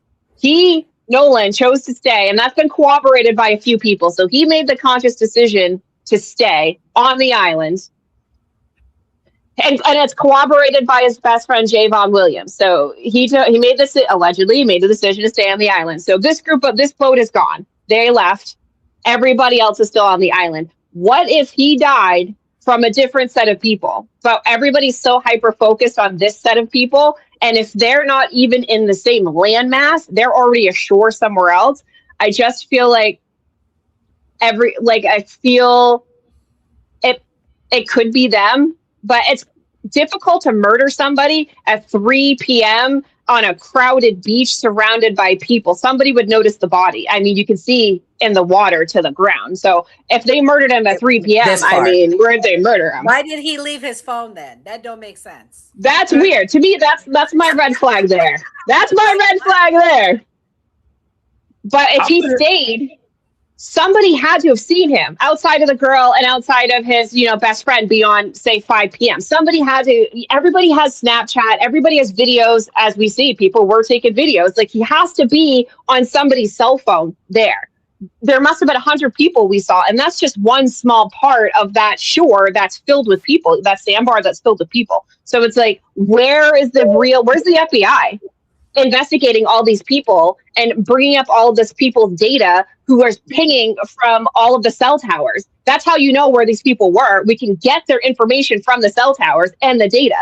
Nolan, chose to stay, and that's been corroborated by a few people. So he made the conscious decision to stay on the island. And it's corroborated by his best friend, Javon Williams. So he made this, allegedly made the decision to stay on the island. So this boat is gone. They left. Everybody else is still on the island. What if he died from a different set of people? But everybody's so hyper-focused on this set of people. And if they're not even in the same landmass, they're already ashore somewhere else. I just feel like I feel it could be them. But it's difficult to murder somebody at 3 p.m. on a crowded beach surrounded by people. Somebody would notice the body. I mean, you can see in the water to the ground. So if they murdered him at 3 p.m., I mean, where'd they murder him? Why did he leave his phone then? That don't make sense. That's weird. To me, that's my red flag there. That's my red flag there. But if he stayed, somebody had to have seen him outside of the girl and outside of his, best friend beyond, say, 5 p.m. Everybody has Snapchat. Everybody has videos. As we see, people were taking videos. Like, he has to be on somebody's cell phone there. There must have been 100 people we saw. And that's just one small part of that shore that's filled with people, that sandbar that's filled with people. So it's like, where's the FBI investigating all these people and bringing up all of this people's data who are pinging from all of the cell towers? That's how you know where these people were. We can get their information from the cell towers and the data.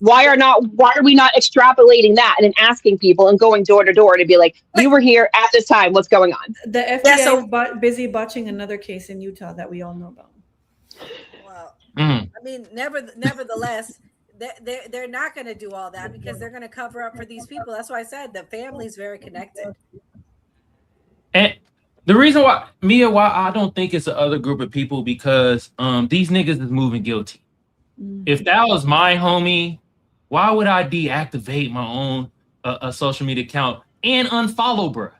Why are we not extrapolating that and then asking people and going door to door to be like, you were here at this time, what's going on? The FBI is busy botching another case in Utah that we all know about. Well, I mean, nevertheless, they're not going to do all that because they're going to cover up for these people. That's why I said the family's very connected. And the reason why I don't think it's the other group of people, because these niggas is moving guilty. If that was my homie, why would I deactivate my own a social media account and unfollow, bro?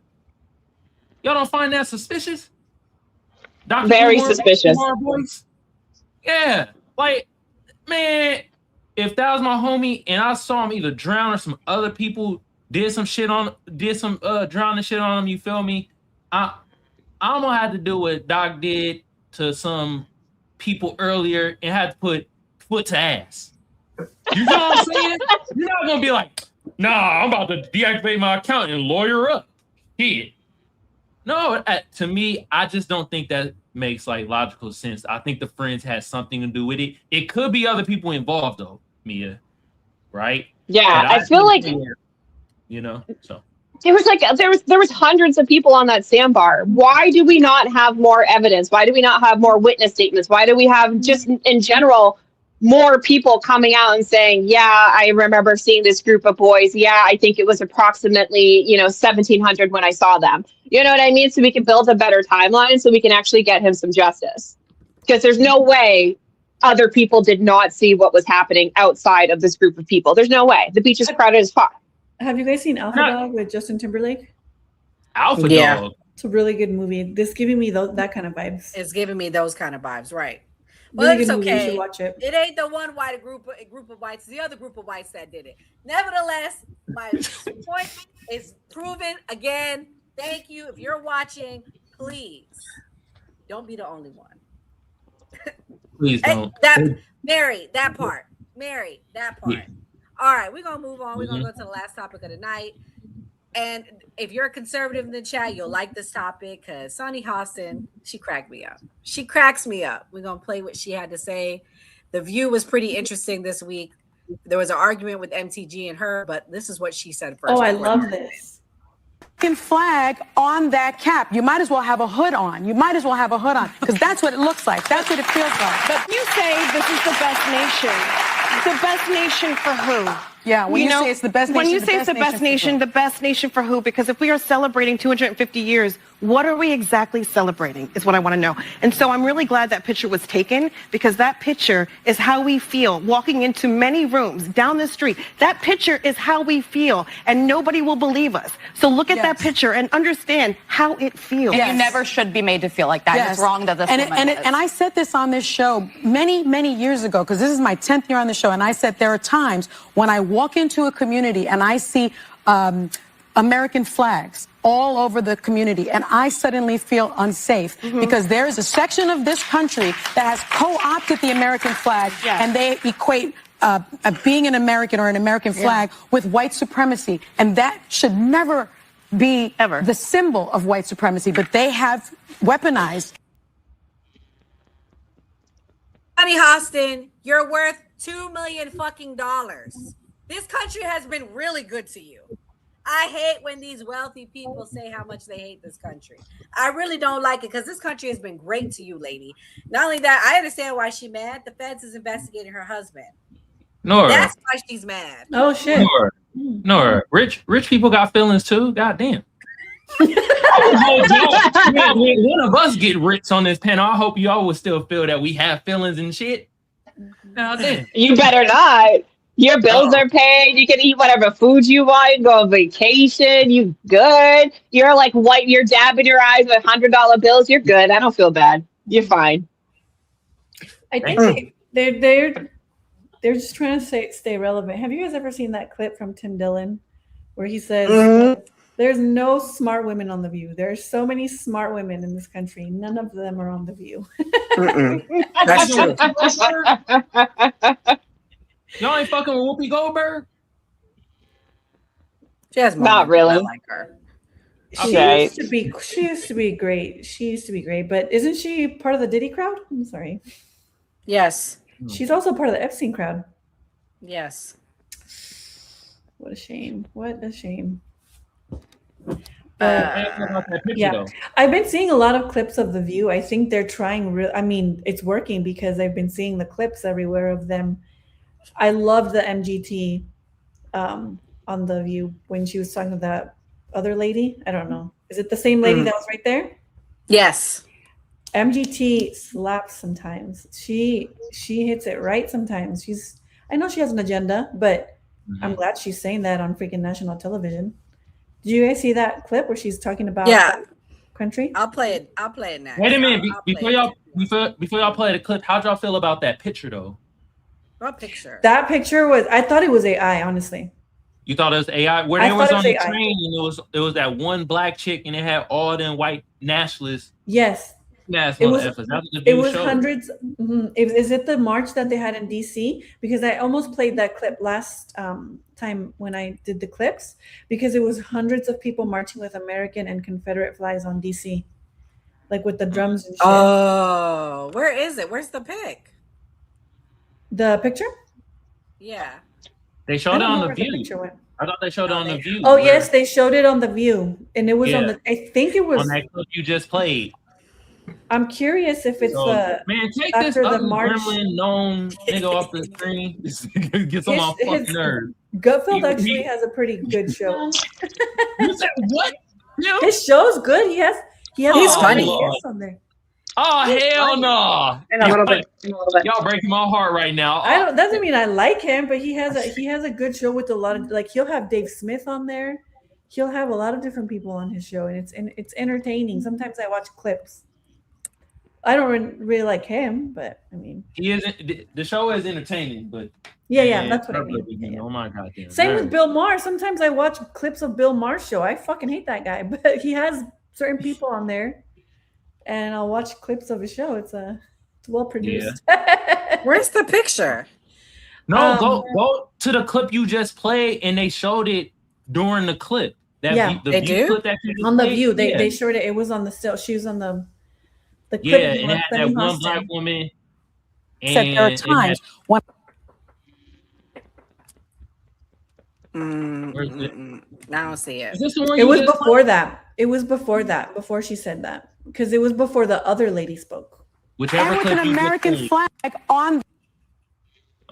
Y'all don't find that suspicious? Very suspicious. Yeah, like, man, if that was my homie and I saw him either drown or some other people did some drowning shit on him, you feel me? I'm gonna have to do what Doc did to some people earlier and had to put foot to ass. You know what I'm saying? You're not gonna be like, nah, I'm about to deactivate my account and lawyer up. Shit. No, to me, I just don't think that makes like logical sense. I think the friends had something to do with it. It could be other people involved though, Mia. Right? Yeah, I feel like so it was like there was hundreds of people on that sandbar. Why do we not have more evidence? Why do we not have more witness statements? Why do we have just in general more people coming out and saying, yeah, I remember seeing this group of boys. Yeah, I think it was approximately, 1700 when I saw them. You know what I mean? So we can build a better timeline so we can actually get him some justice. Because there's no way other people did not see what was happening outside of this group of people. There's no way. The beach is crowded as fuck. Have you guys seen Alpha Dog with Justin Timberlake? Alpha Dog. It's a really good movie. This is giving me that kind of vibes. It's giving me those kind of vibes, right? Well, Really it's good movie. You okay. should watch it. It ain't the one white group of whites, the other group of whites that did it. Nevertheless, my point is proven again. Thank you. If you're watching, please don't be the only one. Please don't. Mary, that part. Yeah. All right, we're gonna move on. We're gonna go to the last topic of the night. And if you're a conservative in the chat, you'll like this topic because Sonny Hostin, she cracked me up. She cracks me up. We're going to play what she had to say. The View was pretty interesting this week. There was an argument with MTG and her, but this is what she said first. Oh, I love this. Flag on that cap. You might as well have a hood on. Because that's what it looks like. That's what it feels like. But you say this is the best nation. The best nation for who? Yeah, when you say it's the best nation. When you say it's the best nation, the best nation for who? Because if we are celebrating 250 years, what are we exactly celebrating is what I want to know. And so I'm really glad that picture was taken because that picture is how we feel walking into many rooms down the street. That picture is how we feel and nobody will believe us. So look at that picture and understand how it feels. And you never should be made to feel like that. It's wrong that this woman is. And I said this on this show many, many years ago because this is my 10th year on the show. And I said there are times when I walk into a community and I see American flags all over the community and I suddenly feel unsafe because there is a section of this country that has co-opted the American flag and they equate being an American or an American flag with white supremacy, and that should never be the symbol of white supremacy, but they have weaponized. Sonny Hostin, you're worth $2 million fucking dollars. This country has been really good to you. I hate when these wealthy people say how much they hate this country. I really don't like it because this country has been great to you, lady. Not only that, I understand why she's mad. The feds is investigating her husband. Nora. That's why she's mad. Oh shit. Nora. Rich people got feelings too. God damn. When one of us get rich on this panel, I hope y'all will still feel that we have feelings and shit. God damn. You better not. Your bills are paid. You can eat whatever food you want. You can go on vacation. You good. You're like white. You're dabbing your eyes with $100 bills. You're good. I don't feel bad. You're fine. I think they're just trying to stay relevant. Have you guys ever seen that clip from Tim Dillon where he says there's no smart women on The View? There are so many smart women in this country. None of them are on The View. That's true. Y'all ain't fucking with Whoopi Goldberg? Not really. I like her. She used to be great. She used to be great, but isn't she part of the Diddy crowd? I'm sorry. Yes. She's also part of the Epstein crowd. Yes. What a shame. What a shame. Yeah, I've been seeing a lot of clips of The View. I think they're trying it's working because I've been seeing the clips everywhere of them. I love the MGT on The View when she was talking to that other lady. I don't know. Is it the same lady that was right there? Yes. MGT slaps sometimes. She hits it right sometimes. I know she has an agenda, but I'm glad she's saying that on freaking national television. Did you guys see that clip where she's talking about country? I'll play it next. Wait a minute. Before y'all play the clip, how'd y'all feel about that picture though? What picture? That picture was. I thought it was AI. Honestly. You thought it was AI? When I it was thought on it the was AI. train, it was that one black chick, and it had all them white nationalists. Yes. Yes, It was. That's what the It View was showed. hundreds. Is it the march that they had in DC? Because I almost played that clip last time when I did the clips, because it was hundreds of people marching with American and Confederate flags on DC, like with the drums and shit. Oh, where is it? Where's the pic? The picture? Yeah. They I showed it don't on know the where the View. picture went. I thought they showed it on the View. Oh yes, they showed it on the View, and it was on Yeah. the. I think it was on that clip you just played. I'm curious if it's So, man, take this after the ugly march. gremlin known nigga off the screen. Gets on my fucking nerves. Gutfeld actually has a pretty good show. You said what? His show's good. He has He's funny. guests on there. Oh He's hell funny. no! In a little bit. Y'all breaking my heart right now. I don't. Doesn't mean I like him, but he has a good show with a lot of, like, he'll have Dave Smith on there. He'll have a lot of different people on his show, and it's entertaining. Sometimes I watch clips. I don't really like him, but I mean, He isn't. The show is entertaining, but yeah, that's what I mean. Oh my goddamn. Same with Bill Maher. Sometimes I watch clips of Bill Maher's show. I fucking hate that guy, but he has certain people on there, and I'll watch clips of his show. It's well produced. Where's the picture? No, go to the clip you just played, and they showed it during the clip. Yeah, the View clip that you just on the played? View. They Yeah. showed it. It was on the still. She was on the clip. Yeah, you and were it had that sending one Hostin. black woman. Said there are and it times when I don't see it. Is this the one It you was just before that. It was before that. Before she said that, because it was before the other lady spoke. Whichever and with clip an you just American played. flag on.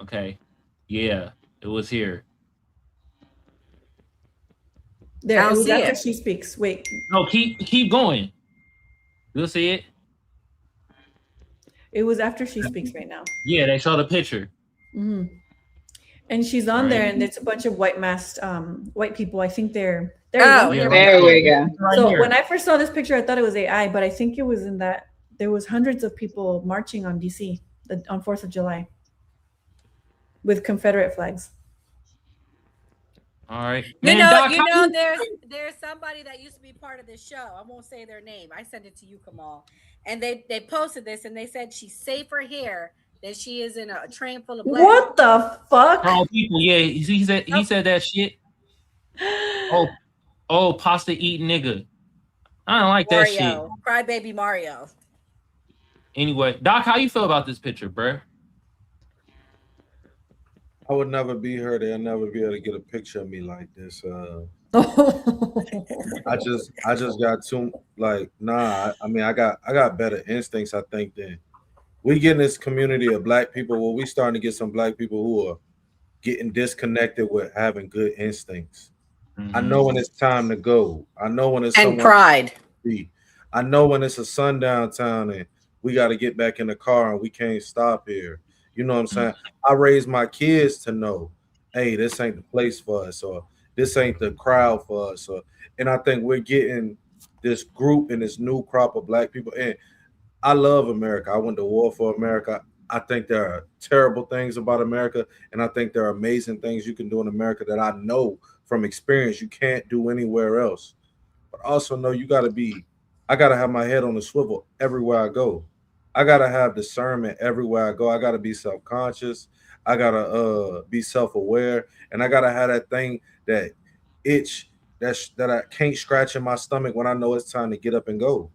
Okay. Yeah, it was here. There, I it don't was see after it. she speaks. Wait, No, keep going. You'll see it. it was after she speaks right now. Yeah, they show the picture. hmm And she's on there, and it's a bunch of white masked white people. I think they're Oh, Yeah, There we go. Right so here. when I first saw this picture, I thought it was AI, but I think it was in that there was hundreds of people marching on DC on 4th of July with Confederate flags. All right. You Man, know, Doc, there's somebody that used to be part of the show. I won't say their name. I sent it to you, Kamal, and they posted this, and they said she's safer here than she is in a train full of black. What the fuck? Wrong people. Yeah, he said that shit. Oh, pasta eating nigga. I don't like that shit. Mario, crybaby Mario. Anyway, Doc, how you feel about this picture, bruh? I would never be her. They'll never be able to get a picture of me like this. I just got too nah. I mean, I got better instincts, I think, than we get in this community of black people where we starting to get some black people who are getting disconnected with having good instincts. I know when it's time to go. I know when it's and pride. I know when it's a sundown town and we got to get back in the car and we can't stop here. You know what I'm saying? I raised my kids to know, hey, this ain't the place for us, or this ain't the crowd for us. And I think we're getting this group and this new crop of black people. And I love America. I went to war for America. I think there are terrible things about America, and I think there are amazing things you can do in America that I know from experience you can't do anywhere else. But also know I gotta have my head on the swivel everywhere I go. I gotta have discernment everywhere I go. I gotta be self-conscious. I gotta be self-aware, and I gotta have that thing that itch that I can't scratch in my stomach when I know it's time to get up and go.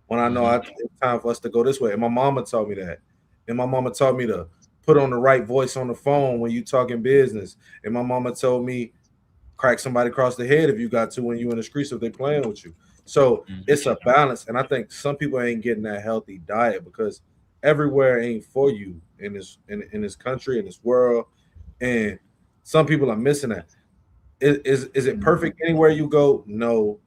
When I know it's time for us to go this way. And my mama taught me that. And my mama taught me to put on the right voice on the phone when you talking business. And my mama told me crack somebody across the head if you got to when you in the streets if they playing with you. So it's a balance. And I think some people ain't getting that healthy diet because everywhere ain't for you in this country, in this world. And some people are missing that. Is it perfect anywhere you go? No.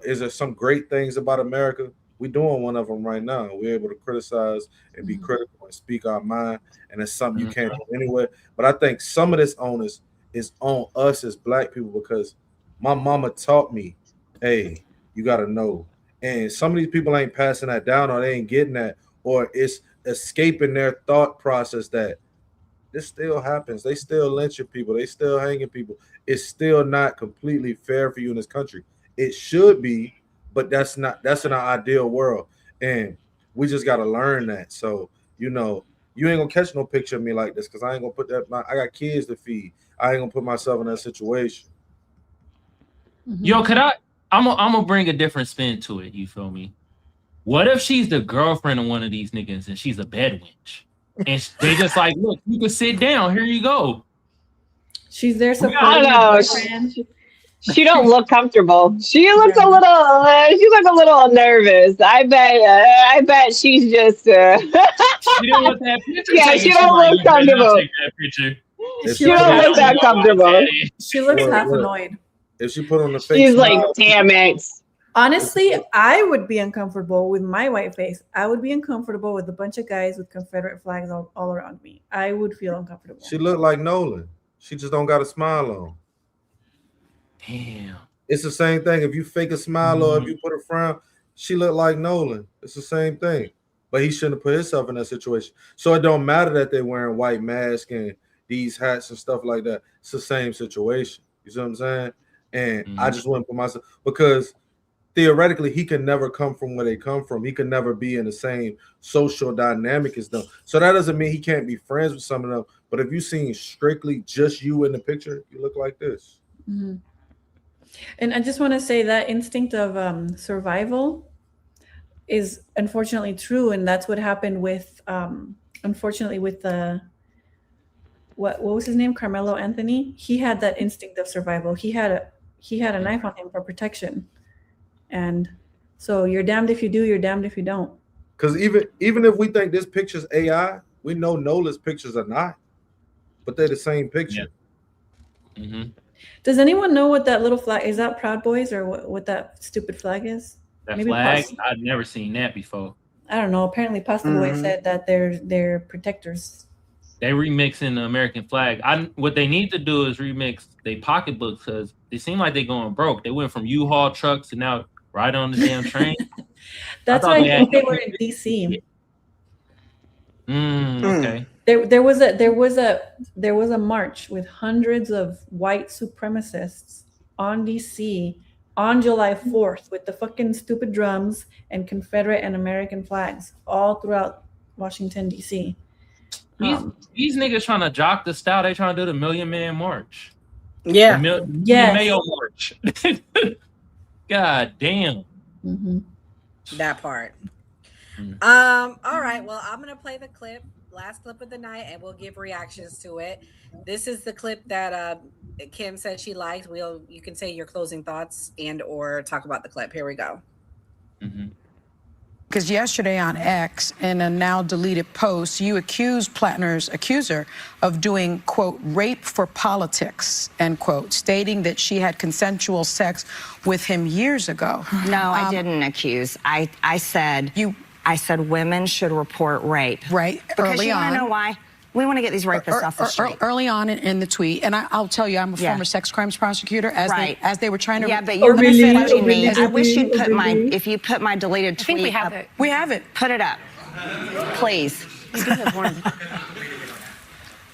Is there some great things about America? We're doing one of them right now. We're able to criticize and be critical and speak our mind, and it's something you can't do anywhere. But I think some of this onus is on us as black people because my mama taught me, hey, you got to know. And some of these people ain't passing that down or they ain't getting that, or it's escaping their thought process that This still happens. They still lynching people. They still hanging people. It's still not completely fair for you in this country. It should be, but that's in our ideal world. And we just got to learn that. So, you know, you ain't gonna catch no picture of me like this because I ain't gonna put that. I got kids to feed. I ain't gonna put myself in that situation. Yo, could I'm gonna bring a different spin to it. You feel me? What if she's the girlfriend of one of these niggas and she's a bed wench? And they just like, look, you can sit down. Here you go. She's there supporting I don't know. her boyfriend. She don't look comfortable. She looks a little. She's like a little nervous. I bet she's just. She didn't want that picture. Yeah, she don't look comfortable. Take that picture. She don't look that comfortable. She looks half annoyed. If she put on the face, she's like, damn it. Honestly, I would be uncomfortable with my white face. I would be uncomfortable with a bunch of guys with Confederate flags all around me. I would feel uncomfortable. She looked like Nolan. She just don't got a smile on. Damn. It's the same thing. If you fake a smile or if you put a frown, she looked like Nolan. It's the same thing. But he shouldn't have put himself in that situation. So it don't matter that they're wearing white masks and these hats and stuff like that. It's the same situation. You see what I'm saying? And I just wouldn't put myself, because theoretically, he can never come from where they come from. He can never be in the same social dynamic as them. So that doesn't mean he can't be friends with some of them. But if you seen strictly just you in the picture, you look like this. Mm-hmm. And I just want to say that instinct of survival is unfortunately true. And that's what happened with, unfortunately, with the, what was his name? Carmelo Anthony. He had that instinct of survival. He had a knife on him for protection. And so you're damned if you do, you're damned if you don't. Because even if we think this picture's AI, we know Nolan's pictures are not, but they're the same picture. Yeah. Mm-hmm. Does anyone know what that little flag is? That Proud Boys or what that stupid flag is? That maybe flag? I've never seen that before. I don't know. Apparently, Pasta Boy said that they're protectors. They remixing the American flag. What they need to do is remix their pocketbooks, because they seem like they're going broke. They went from U-Haul trucks to now right on the damn train. That's why I think they were in DC. Okay. There was a march with hundreds of white supremacists on DC on July 4th with the fucking stupid drums and Confederate and American flags all throughout Washington DC. These niggas trying to jock the style. They trying to do the Million Man March. Yeah. Mayo March. God damn. Mm-hmm. That part. All right. Well, I'm gonna play the clip, last clip of the night, and we'll give reactions to it. This is the clip that Kim said she liked. You can say your closing thoughts and or talk about the clip. Here we go. Because yesterday on X, in a now deleted post, you accused Plattner's accuser of doing, quote, rape for politics, end quote, stating that she had consensual sex with him years ago. No, I didn't accuse. I said women should report rape. Right. Because early you want on. to know why? We want to get these rapists off the street. Early on in the tweet, and I'll tell you, I'm a former sex crimes prosecutor. As they were trying to, but you're misleading me. I wish you'd put if you put my deleted tweet. I think we have it. We have it. Put it up, please.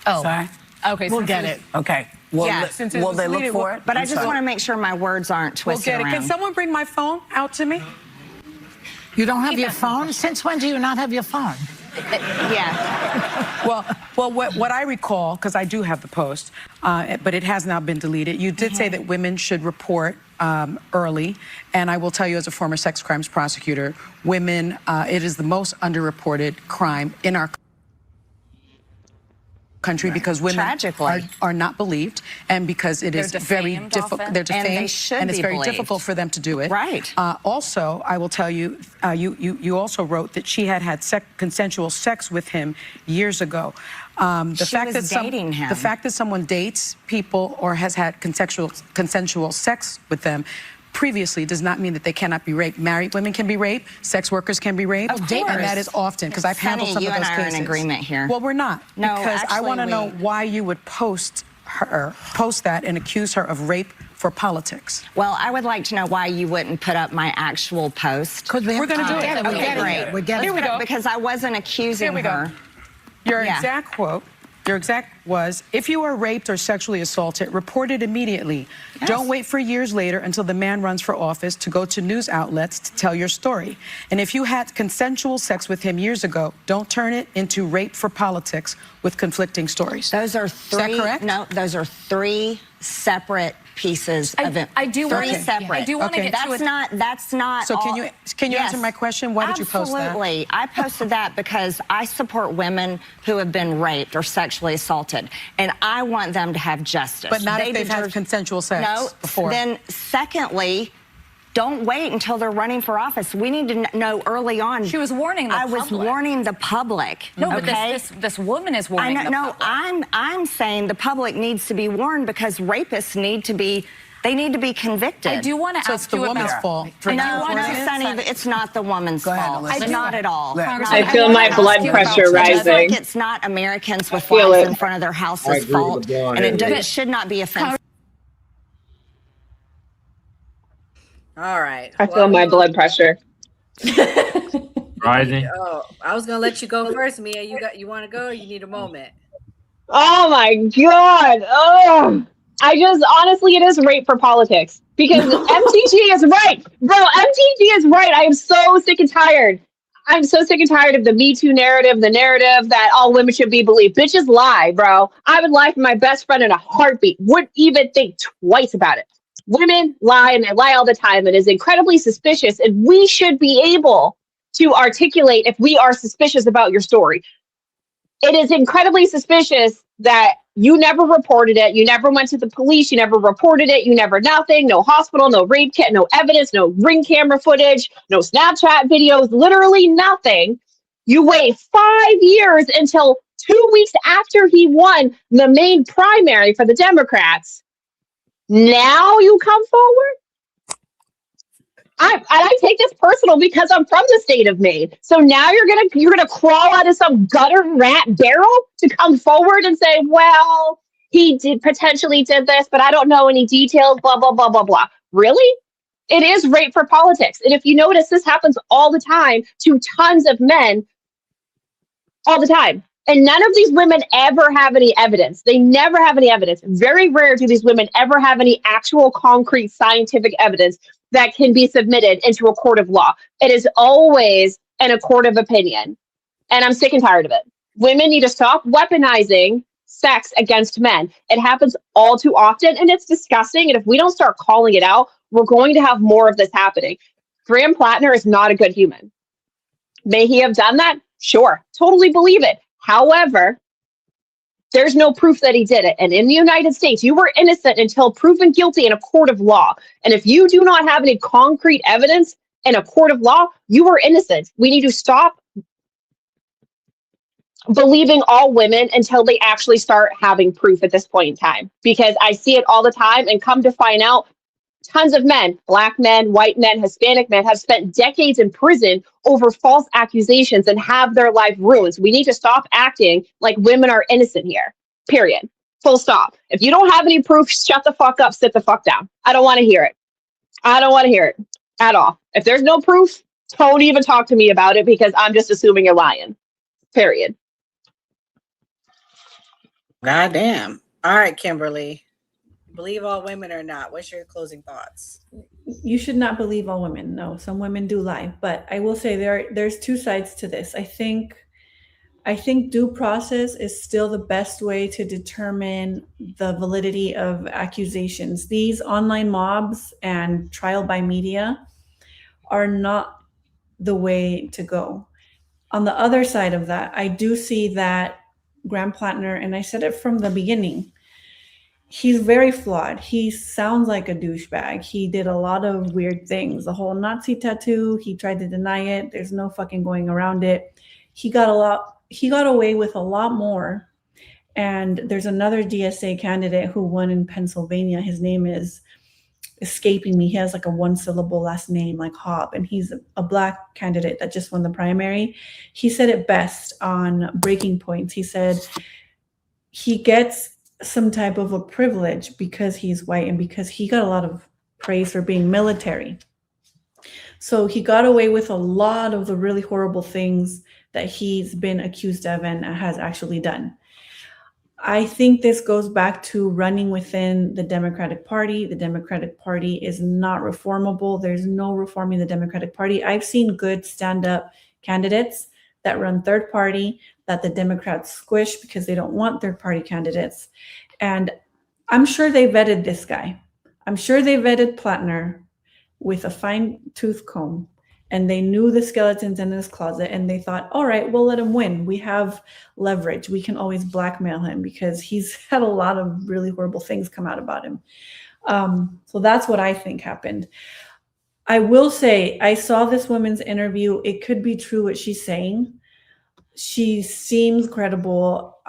Sorry. Okay, we'll get it. Okay. Will they look for it? But I just want to make sure my words aren't twisted around. Can someone bring my phone out to me? You don't have your phone? Since when do you not have your phone? Yeah. Well, what I recall, because I do have the post, but it has now been deleted. You did say that women should report early, and I will tell you, as a former sex crimes prosecutor, women, it is the most underreported crime in our country because women are not believed, and because it is very difficult. They're defamed, and it's very difficult for them to do it. Right. Also, I will tell you, you also wrote that she had consensual sex with him years ago. The fact that someone dates people or has had consensual sex with them previously does not mean that they cannot be raped. Married women can be raped. Sex workers can be raped. Of course. And that is often, because I've handled some of those cases. You and I are in agreement here. Well, we're not. No, because I want to know why you would post that and accuse her of rape for politics. Well, I would like to know why you wouldn't put up my actual post. Because we're going to do it. Okay, great. Here we go. Because I wasn't accusing her. Your exact quote Your exact was, if you are raped or sexually assaulted, report it immediately. Yes. Don't wait for years later until the man runs for office to go to news outlets to tell your story. And if you had consensual sex with him years ago, don't turn it into rape for politics with conflicting stories. Those are three. Is that correct? No, those are three separate pieces of it. I do want to separate. I do want to get to it. That's not. So all, can you answer my question? Why did you post that? Absolutely. I posted that because I support women who have been raped or sexually assaulted, and I want them to have justice. But not if they've had consensual sex before. Then secondly, don't wait until they're running for office. We need to know early on. She was warning the public. I was warning the public. No, okay? but this woman is warning the public. I'm saying the public needs to be warned because rapists need to be convicted. I do want to ask you about... So it's the woman's fault. Sonny, it's not the woman's fault. Not at all. I feel my blood pressure rising. It's not Americans with flags in front of their house's fault, and it should not be offensive. All right. I feel my blood pressure rising. Oh, I was gonna let you go first, Mia. You want to go? Or you need a moment? Oh my God. Oh, I just honestly, it is rape for politics because MTG is right, bro. MTG is right. I am so sick and tired. I'm so sick and tired of the Me Too narrative, the narrative that all women should be believed. Bitches lie, bro. I would lie for my best friend in a heartbeat. Wouldn't even think twice about it. Women lie, and they lie all the time. It is incredibly suspicious, and we should be able to articulate if we are suspicious about your story. It is incredibly suspicious that you never reported it. You never went to the police. You never reported it. You never nothing. No hospital, no rape kit, no evidence, no ring camera footage, no Snapchat videos, literally nothing. You wait 5 years until 2 weeks after he won the main primary for the Democrats. Now you come forward? I take this personal because I'm from the state of Maine. So now you're gonna crawl out of some gutter rat barrel to come forward and say, well, he potentially did this, but I don't know any details, blah, blah, blah, blah, blah. Really? It is rape for politics. And if you notice, this happens all the time to tons of men all the time. And none of these women ever have any evidence. They never have any evidence. Very rare do these women ever have any actual concrete scientific evidence that can be submitted into a court of law. It is always in a court of opinion. And I'm sick and tired of it. Women need to stop weaponizing sex against men. It happens all too often, and it's disgusting. And if we don't start calling it out, we're going to have more of this happening. Graham Plattner is not a good human. May he have done that? Sure. Totally believe it. However, there's no proof that he did it. And in the United States, you were innocent until proven guilty in a court of law. And if you do not have any concrete evidence in a court of law, you are innocent. We need to stop believing all women until they actually start having proof at this point in time. Because I see it all the time, and come to find out, tons of men, black men, white men, Hispanic men, have spent decades in prison over false accusations and have their life ruined. We need to stop acting like women are innocent here. Period. Full stop. If you don't have any proof, shut the fuck up, sit the fuck down. I don't want to hear it. I don't want to hear it at all. If there's no proof, don't even talk to me about it, because I'm just assuming you're lying. Period. God damn. All right, Kimberly. Believe all women or not? What's your closing thoughts? You should not believe all women. No, some women do lie, but I will say there's two sides to this. I think due process is still the best way to determine the validity of accusations. These online mobs and trial by media are not the way to go. On the other side of that, I do see that Graham Plattner, and I said it from the beginning, he's very flawed. He sounds like a douchebag. He did a lot of weird things. The whole Nazi tattoo, he tried to deny it. There's no fucking going around it. He got away with a lot more. And there's another DSA candidate who won in Pennsylvania. His name is escaping me. He has like a one-syllable last name, like Hobb, and he's a black candidate that just won the primary. He said it best on Breaking Points. He said he gets some type of a privilege because he's white and because he got a lot of praise for being military. So he got away with a lot of the really horrible things that he's been accused of and has actually done. I think this goes back to running within the Democratic Party. The Democratic Party is not reformable. There's no reforming the Democratic Party. I've seen good stand-up candidates that run third party that the Democrats squish because they don't want third party candidates. And I'm sure they vetted this guy. I'm sure they vetted Plattner with a fine-tooth comb, and they knew the skeletons in his closet, and they thought, all right, we'll let him win. We have leverage. We can always blackmail him because he's had a lot of really horrible things come out about him. So that's what I think happened. I will say, I saw this woman's interview. It could be true what she's saying. She seems credible.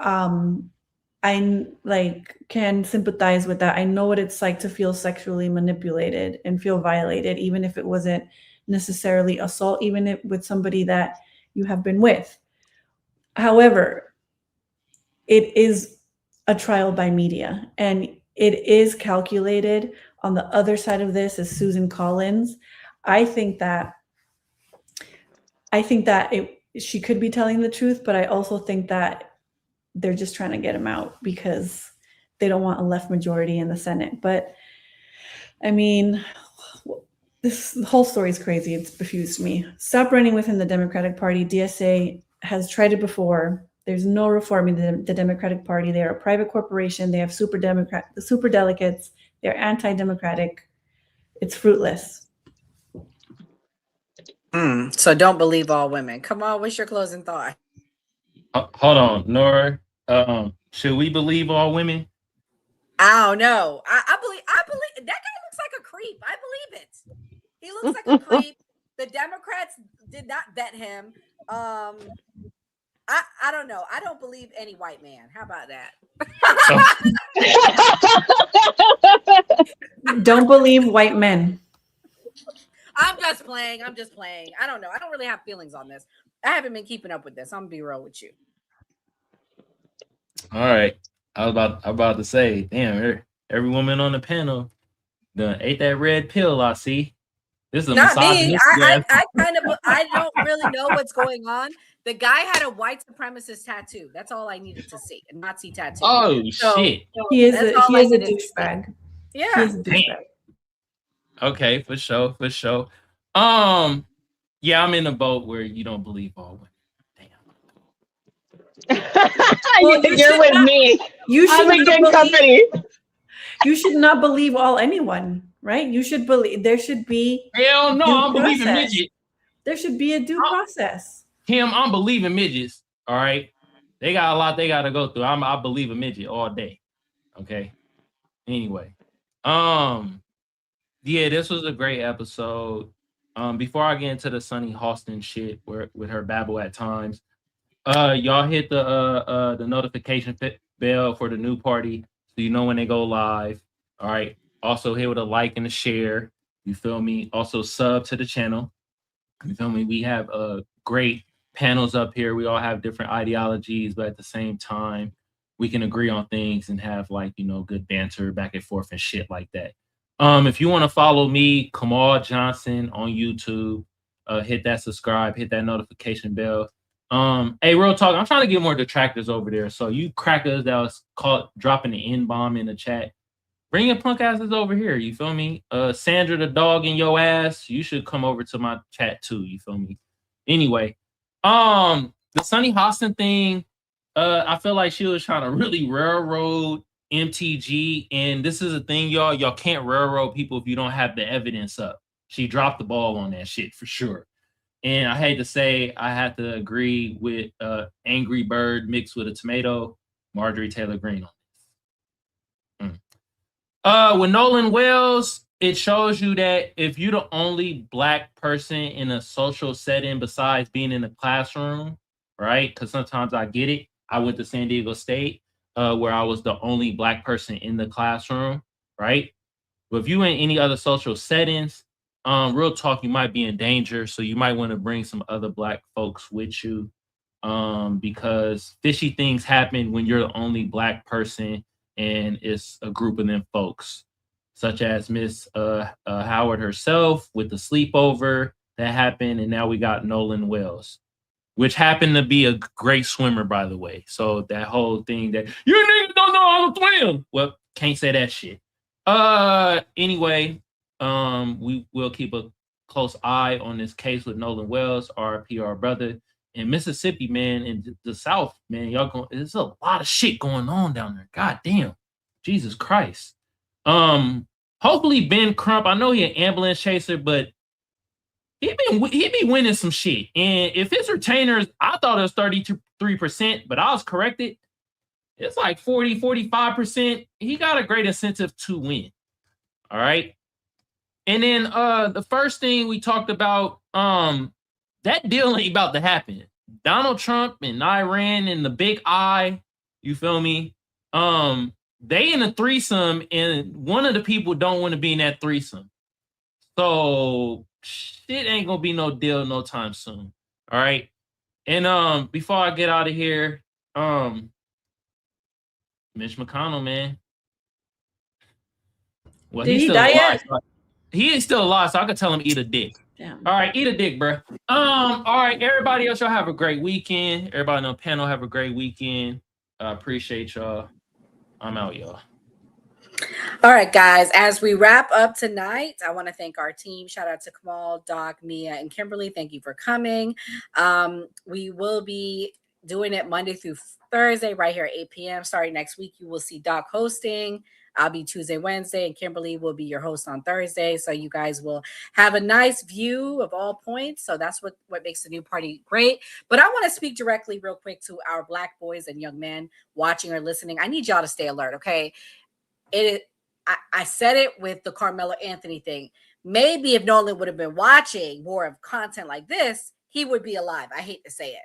I can sympathize with that. I know what it's like to feel sexually manipulated and feel violated, even if it wasn't necessarily assault, even if with somebody that you have been with. However, it is a trial by media, and it is calculated. On the other side of this is Susan Collins. I think that she could be telling the truth, but I also think that they're just trying to get him out because they don't want a left majority in the Senate. But I mean, this whole story is crazy. It's confused me. Stop running within the Democratic Party. DSA has tried it before. There's no reforming the Democratic Party. They are a private corporation. They have super delegates. They're anti-democratic. It's fruitless. So don't believe all women. Kamal, what's your closing thought? Hold on, Nora. Should we believe all women? I don't know. I believe that guy looks like a creep. I believe it. He looks like a creep. The Democrats did not vet him. I don't know. I don't believe any white man. How about that? Don't believe white men. I'm just playing. I don't know. I don't really have feelings on this. I haven't been keeping up with this. I'm gonna be real with you. All right. I was about to say, damn, every woman on the panel done ate that red pill. I see. This is a Not me. misogynistic I don't really know what's going on. The guy had a white supremacist tattoo. That's all I needed to see. A Nazi tattoo. Oh shit. He is a douchebag. Yeah. Okay, for sure. Yeah, I'm in the boat where you don't believe all women. Well, you're with me. I'm in good company. You should not believe all anyone, right? You should believe there should be. Hell no, I'm believing midgets. There should be a due process. Kim, I'm believing midgets. All right, they got a lot they got to go through. I believe a midget all day. Okay. Anyway, yeah, this was a great episode. Before I get into the Sunny Hostin shit with her babble at times, y'all hit the notification bell for the new party so you know when they go live. All right. Also hit with a like and a share. You feel me? Also sub to the channel. You feel me? We have great panels up here. We all have different ideologies, but at the same time, we can agree on things and have good banter back and forth and shit like that. If you want to follow me, Kamal Johnson on YouTube, hit that subscribe, hit that notification bell. Hey, real talk, I'm trying to get more detractors over there. So you crackers that was caught dropping the N-bomb in the chat, bring your punk asses over here. You feel me? Sandra the dog in your ass, you should come over to my chat too. You feel me? Anyway, the Sunny Hostin thing, I feel like she was trying to really railroad MTG, and this is a thing, y'all can't railroad people if you don't have the evidence up. She dropped the ball on that shit for sure. And I hate to say, I have to agree with Angry Bird mixed with a tomato, Marjorie Taylor Greene on this. With Nolan Wells, it shows you that if you're the only Black person in a social setting besides being in the classroom, right? Because sometimes I get it. I went to San Diego State, where I was the only Black person in the classroom, right? But if you in any other social settings, real talk, you might be in danger. So you might want to bring some other Black folks with you, because fishy things happen when you're the only Black person and it's a group of them folks, such as Miss Howard herself with the sleepover that happened. And now we got Nolan Wells. which happened to be a great swimmer, by the way. So that whole thing that you niggas don't know how to swim. Well, can't say that shit. Anyway, we will keep a close eye on this case with Nolan Wells, our PR brother in Mississippi, man, in the South, man. There's a lot of shit going on down there. God damn. Jesus Christ. Hopefully Ben Crump, I know he's an ambulance chaser, but he be winning some shit. And if his retainers, I thought it was 33%, but I was corrected. It's like 40, 45%. He got a great incentive to win. All right. And then the first thing we talked about, that deal ain't about to happen. Donald Trump and Iran and the big I, you feel me? They in a threesome, and one of the people don't want to be in that threesome. So shit ain't gonna be no deal no time soon. All right. And before I get out of here, Mitch McConnell, man. Well, Did he's he still die alive. yet? He ain't still alive, so I could tell him eat a dick. Damn. All right, eat a dick, bro. All right, everybody else, y'all have a great weekend. Everybody on the panel have a great weekend. I appreciate y'all. I'm out, y'all. All right, guys, as we wrap up tonight, I want to thank our team. Shout out to Kamal, Doc, Mia, and Kimberly. Thank you for coming. We will be doing it Monday through Thursday right here at 8 p.m. Starting next week, you will see Doc hosting. I'll be Tuesday, Wednesday, and Kimberly will be your host on Thursday. So you guys will have a nice view of all points. So that's what makes the new party great. But I want to speak directly real quick to our Black boys and young men watching or listening. I need y'all to stay alert, okay? I said it with the Carmelo Anthony thing. Maybe if Nolan would have been watching more of content like this, he would be alive. I hate to say it.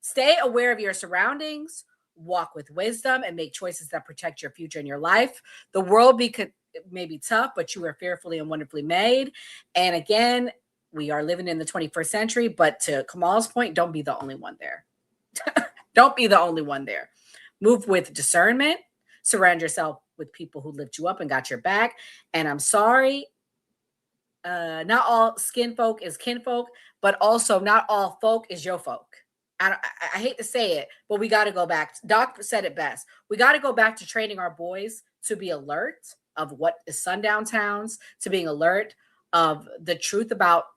Stay aware of your surroundings, walk with wisdom, and make choices that protect your future and your life. The world may be tough, but you are fearfully and wonderfully made. And again, we are living in the 21st century, but to Kamal's point, don't be the only one there. Don't be the only one there. Move with discernment. Surround yourself with people who lift you up and got your back. And I'm sorry, not all skin folk is kinfolk, but also not all folk is your folk. I hate to say it, but we got to go back. Doc said it best. We got to go back to training our boys to be alert of what is sundown towns, to being alert of the truth about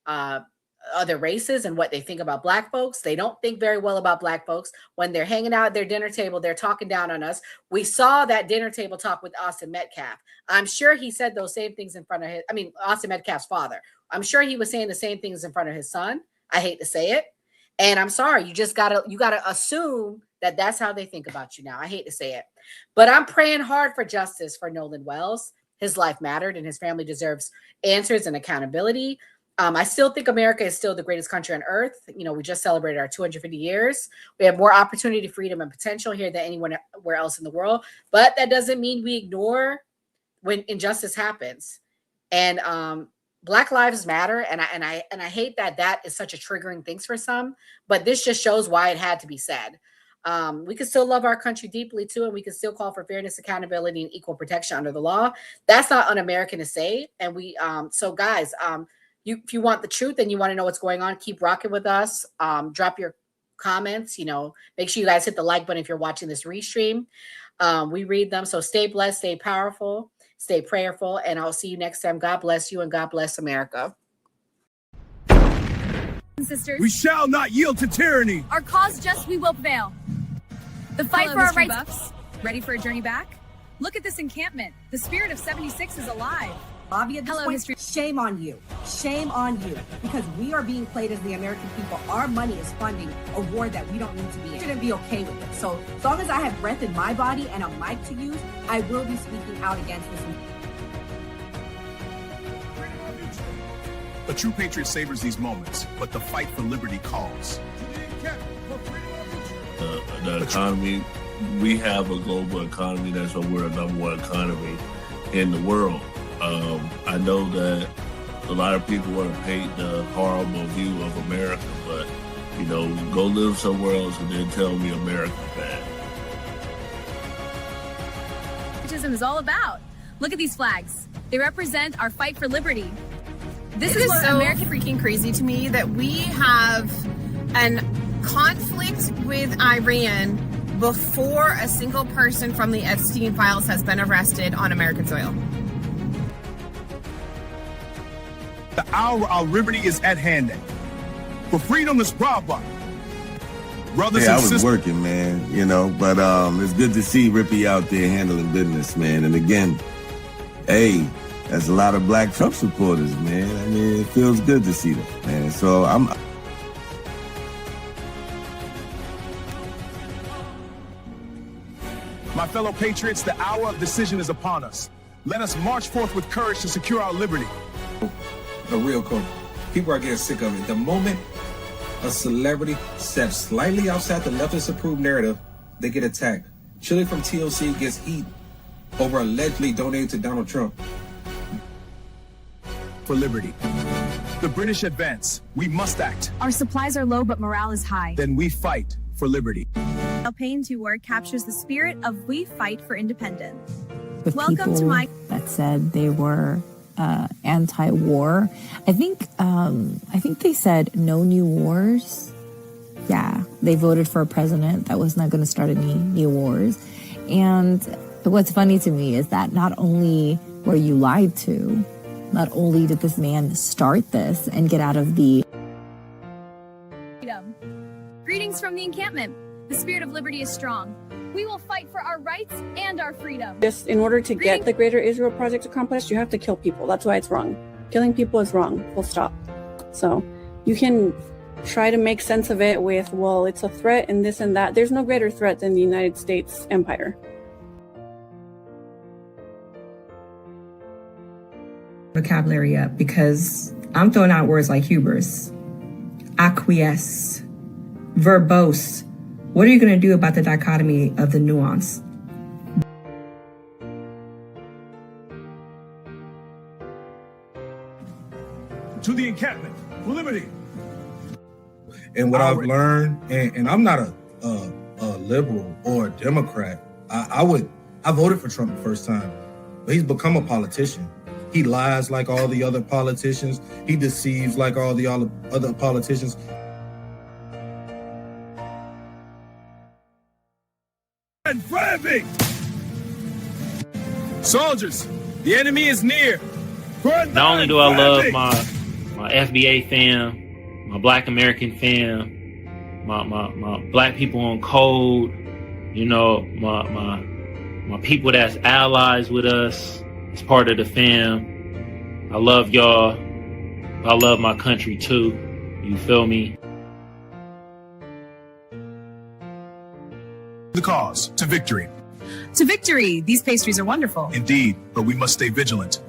other races and what they think about Black folks. They don't think very well about Black folks. When they're hanging out at their dinner table, they're talking down on us. We saw that dinner table talk with Austin Metcalf. I'm sure he said those same things in front of Austin Metcalf's father. I'm sure he was saying the same things in front of his son. I hate to say it. And I'm sorry, you gotta assume that that's how they think about you now. I hate to say it, but I'm praying hard for justice for Nolan Wells. His life mattered and his family deserves answers and accountability. I still think America is still the greatest country on earth. You know, we just celebrated our 250 years. We have more opportunity, freedom, and potential here than anywhere else in the world. But that doesn't mean we ignore when injustice happens. And Black Lives Matter, and I hate that is such a triggering thing for some. But this just shows why it had to be said. We can still love our country deeply too, and we can still call for fairness, accountability, and equal protection under the law. That's not un-American to say. And we, so guys, if you want the truth and you want to know what's going on, keep rocking with us. Drop your comments. You know, make sure you guys hit the like button if you're watching this restream. We read them. So stay blessed, stay powerful, stay prayerful, and I'll see you next time. God bless you and God bless America. Sisters, we shall not yield to tyranny. Our cause just, we will prevail. The fight for our rights. Buffs. Ready for a journey back? Look at this encampment. The spirit of 76 is alive. Bobby, at this point, history. Shame on you. Shame on you. Because we are being played as the American people. Our money is funding a war that we don't need to be in. I shouldn't be okay with it. So as long as I have breath in my body and a mic to use, I will be speaking out against this. A true patriot savors these moments, but the fight for liberty calls. The economy, we have a global economy. That's why we're a number one economy in the world. I know that a lot of people want to paint the horrible view of America, but, you know, go live somewhere else and then tell me America's bad. Patriotism is all about. Look at these flags. They represent our fight for liberty. This is so American freaking crazy to me that we have an conflict with Iran before a single person from the Epstein files has been arrested on American soil. The hour of liberty is at hand. For freedom is bravo. Brothers Yeah, I and was sisters. working, man, you know, but it's good to see Rippy out there handling business, man. And again, hey, there's a lot of black Trump supporters, man. I mean, it feels good to see them, man. So I'm... My fellow patriots, the hour of decision is upon us. Let us march forth with courage to secure our liberty. A real quote. People are getting sick of it. The moment a celebrity steps slightly outside the leftist approved narrative, they get attacked. Chili from TLC gets eaten over allegedly donating to Donald Trump. For liberty. The British advance. We must act. Our supplies are low, but morale is high. Then we fight for liberty. Payne's work captures the spirit of we fight for independence. With Welcome to my that said they were anti-war. I think they said no new wars. Yeah, they voted for a president that was not going to start any new wars. And what's funny to me is that not only were you lied to, not only did this man start this and get out of the freedom. Greetings from the encampment. The spirit of liberty is strong. We will fight for our rights and our freedom. Just in order to get the Greater Israel Project accomplished, you have to kill people. That's why it's wrong. Killing people is wrong. Full stop. So you can try to make sense of it with, well, it's a threat and this and that. There's no greater threat than the United States empire. Vocabulary up, because I'm throwing out words like hubris, acquiesce, verbose. What are you going to do about the dichotomy of the nuance? To the encampment for liberty. And what I've learned, and I'm not a liberal or a Democrat. I voted for Trump the first time, but he's become a politician. He lies like all the other politicians. He deceives like all the other politicians. And flaming! Soldiers, the enemy is near. Not only do I love my FBA fam, my Black American fam, my Black people on code, you know, my people that's allies with us as part of the fam. I love y'all. I love my country too. You feel me? The cause to victory. To victory. These pastries are wonderful. Indeed, but we must stay vigilant.